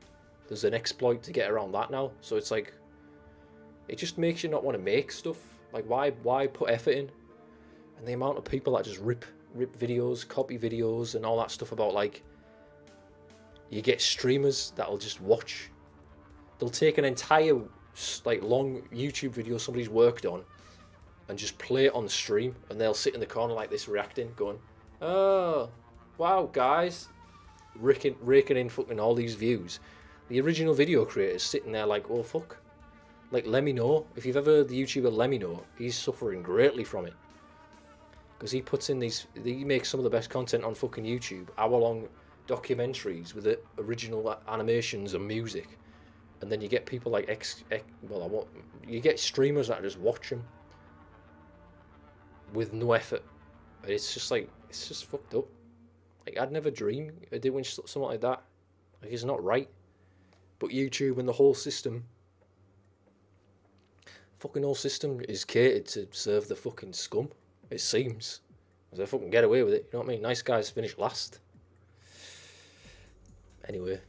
there's an exploit to get around that now. So it's like, it just makes you not want to make stuff. Like, why put effort in? And the amount of people that just rip videos, copy videos, and all that stuff about, like, you get streamers that'll just watch. They'll take an entire, like, long YouTube video somebody's worked on and just play it on the stream, and they'll sit in the corner like this reacting, going, oh, wow, guys. Raking in fucking all these views. The original video creator's sitting there like, oh, fuck. Like Lemino, if you've ever heard the YouTuber Lemino, he's suffering greatly from it. Because he puts in he makes some of the best content on fucking YouTube, hour-long documentaries with the original animations and music. And then you get people like you get streamers that just watch him with no effort. And it's just like, it's just fucked up. Like, I'd never dream of doing something like that. Like, it's not right. But YouTube and the whole system, fucking whole system is catered to serve the fucking scum. It seems. Because they fucking get away with it, you know what I mean? Nice guys finish last. Anyway.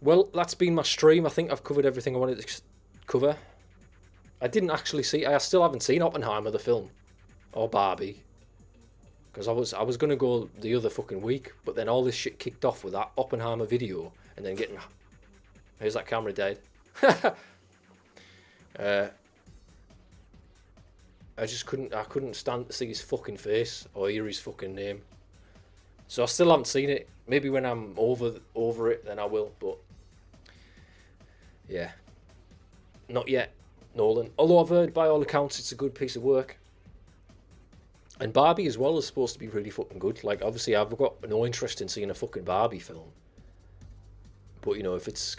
Well, that's been my stream. I think I've covered everything I wanted to cover. I still haven't seen Oppenheimer, the film. Or Barbie. Because I was going to go the other fucking week, but then all this shit kicked off with that Oppenheimer video, and then getting... Here's that camera dead. I couldn't stand to see his fucking face, or hear his fucking name. So I still haven't seen it. Maybe when I'm over it, then I will, but... Yeah. Not yet, Nolan. Although I've heard, by all accounts, it's a good piece of work. And Barbie as well is supposed to be really fucking good. Like, obviously, I've got no interest in seeing a fucking Barbie film. But, you know, if it's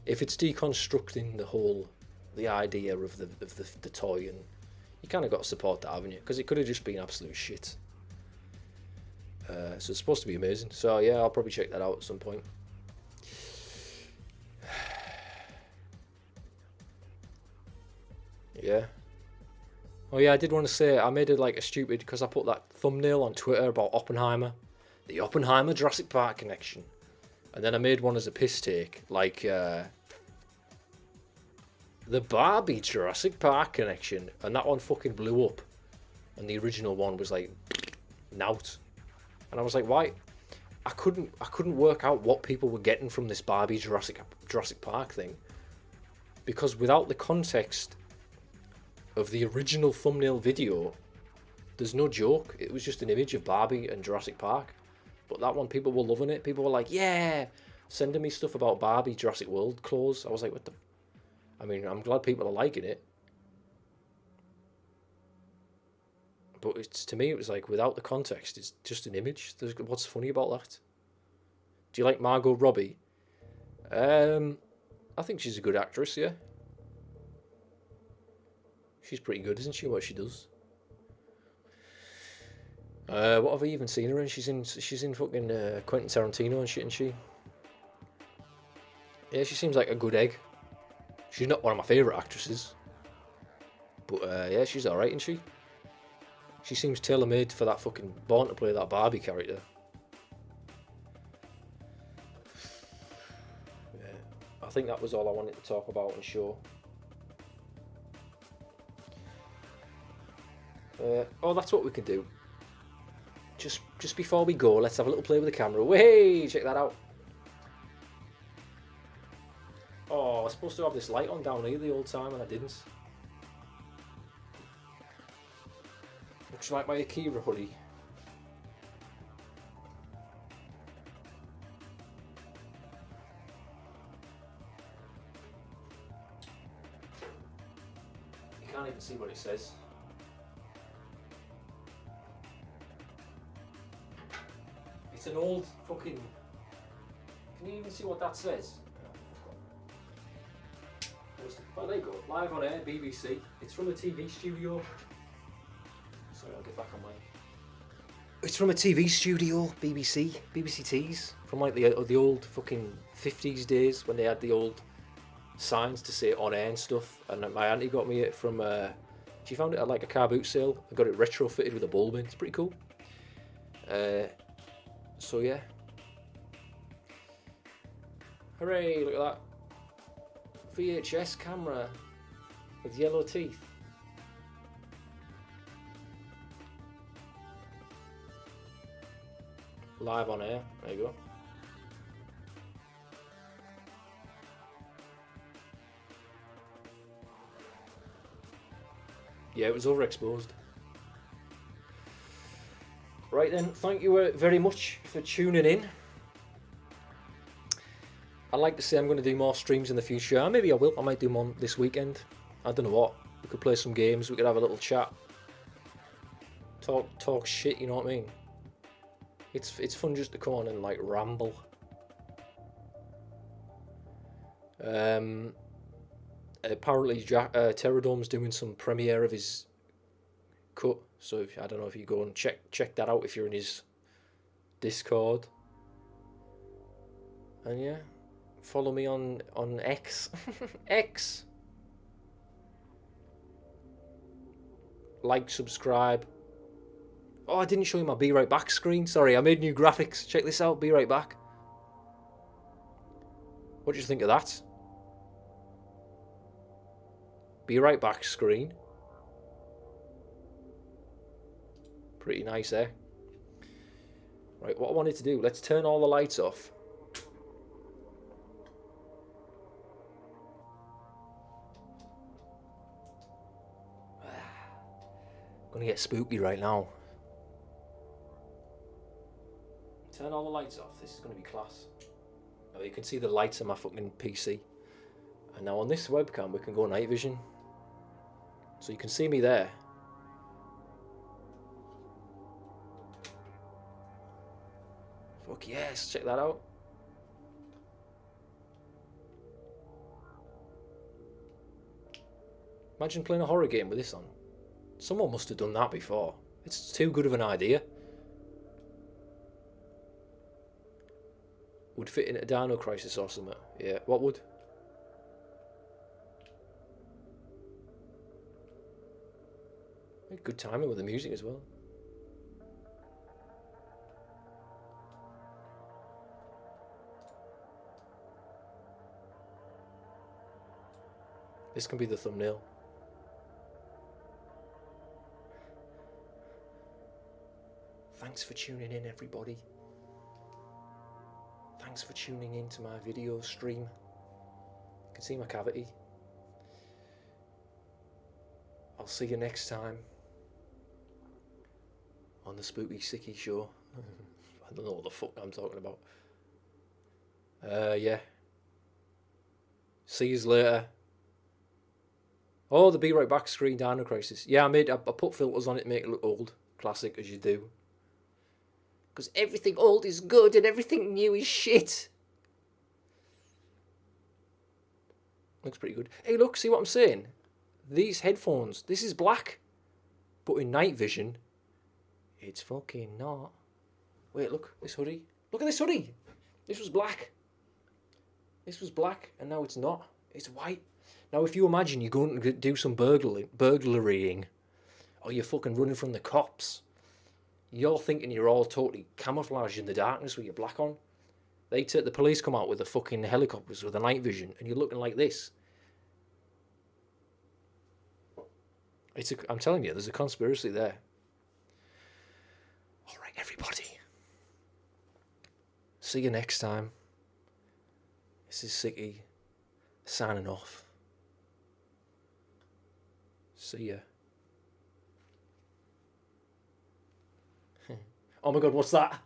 deconstructing the idea of the toy, and you kind of got to support that, haven't you? Because it could have just been absolute shit. So it's supposed to be amazing. So yeah, I'll probably check that out at some point. Yeah. Oh yeah, I did want to say, I made it like a stupid, because I put that thumbnail on Twitter about Oppenheimer. The Oppenheimer Jurassic Park connection. And then I made one as a piss take, like the Barbie Jurassic Park connection. And that one fucking blew up. And the original one was like, nout. And I was like, why? I couldn't work out what people were getting from this Barbie Jurassic Park thing. Because without the context of the original thumbnail video, there's no joke. It was just an image of Barbie and Jurassic Park. But that one, people were loving it. People were like, yeah, sending me stuff about Barbie Jurassic World clothes. I was like, what the... I mean, I'm glad people are liking it. But it's, to me, it was like, without the context, it's just an image. What's funny about that? Do you like Margot Robbie? I think she's a good actress, yeah. She's pretty good, isn't she, what she does? What have I even seen her in? She's in fucking Quentin Tarantino and shit, isn't she? Yeah, she seems like a good egg. She's not one of my favourite actresses. But yeah, she's alright, isn't she? She seems tailor-made for that fucking... born to play that Barbie character. Yeah, I think that was all I wanted to talk about and show. Oh, that's what we can do. Just before we go, let's have a little play with the camera. Hey, check that out. Oh, I was supposed to have this light on down here the old time and I didn't. Looks like my Akira hoodie. You can't even see what it says. It's an old fucking... Can you even see what that says? Oh, there you go. Live on air, BBC. It's from a TV studio. Sorry, I'll get back on my... It's from a TV studio, BBC. BBC Tees. From like the old fucking 50s days when they had the old signs to say on air and stuff. And my auntie got me it from... she found it at like a car boot sale. I got it retrofitted with a bulb in. It's pretty cool. So yeah. Hooray, look at that. VHS camera with yellow teeth. Live on air, there you go. Yeah, it was overexposed. Right then, thank you very much for tuning in. I'd like to say I'm going to do more streams in the future. Maybe I will. I might do one this weekend. I don't know what. We could play some games. We could have a little chat. Talk shit, you know what I mean? It's fun just to come on and like ramble. Apparently Terradome's doing some premiere of his cut. So I don't know if you go and check that out if you're in his Discord. And yeah. Follow me on X. X. Like, subscribe. Oh, I didn't show you my Be Right Back screen. Sorry, I made new graphics. Check this out. Be Right Back. What do you think of that? Be Right Back screen. Pretty nice, eh? Right, what I wanted to do, let's turn all the lights off. Gonna get spooky right now. Turn all the lights off. This is gonna be class. Oh, you can see the lights on my fucking PC. And now on this webcam we can go night vision. So you can see me there. Fuck yes, check that out. Imagine playing a horror game with this on. Someone must have done that before. It's too good of an idea. would fit in a Dino Crisis or something. Yeah, what would? Good timing with the music as well. This can be the thumbnail. Thanks for tuning in, everybody. Thanks for tuning in to my video stream. You can see my cavity. I'll see you next time on the Spooky Sicky show. I don't know what the fuck I'm talking about. Yeah. See you later. Oh, the Be Right Back screen Dino Crisis. Yeah, I put filters on it to make it look old. Classic, as you do. Because everything old is good and everything new is shit. Looks pretty good. Hey, look, see what I'm saying? These headphones, this is black. But in night vision, it's fucking not. Wait, look, this hoodie. Look at this hoodie. This was black. This was black, and now it's not. It's white. Now, if you imagine you're going to do some burglarying, or you're fucking running from the cops, you're thinking you're all totally camouflaged in the darkness with your black on. The police come out with the fucking helicopters with the night vision, and you're looking like this. I'm telling you, there's a conspiracy there. All right, everybody. See you next time. This is Sicky signing off. See ya. Oh my god, what's that?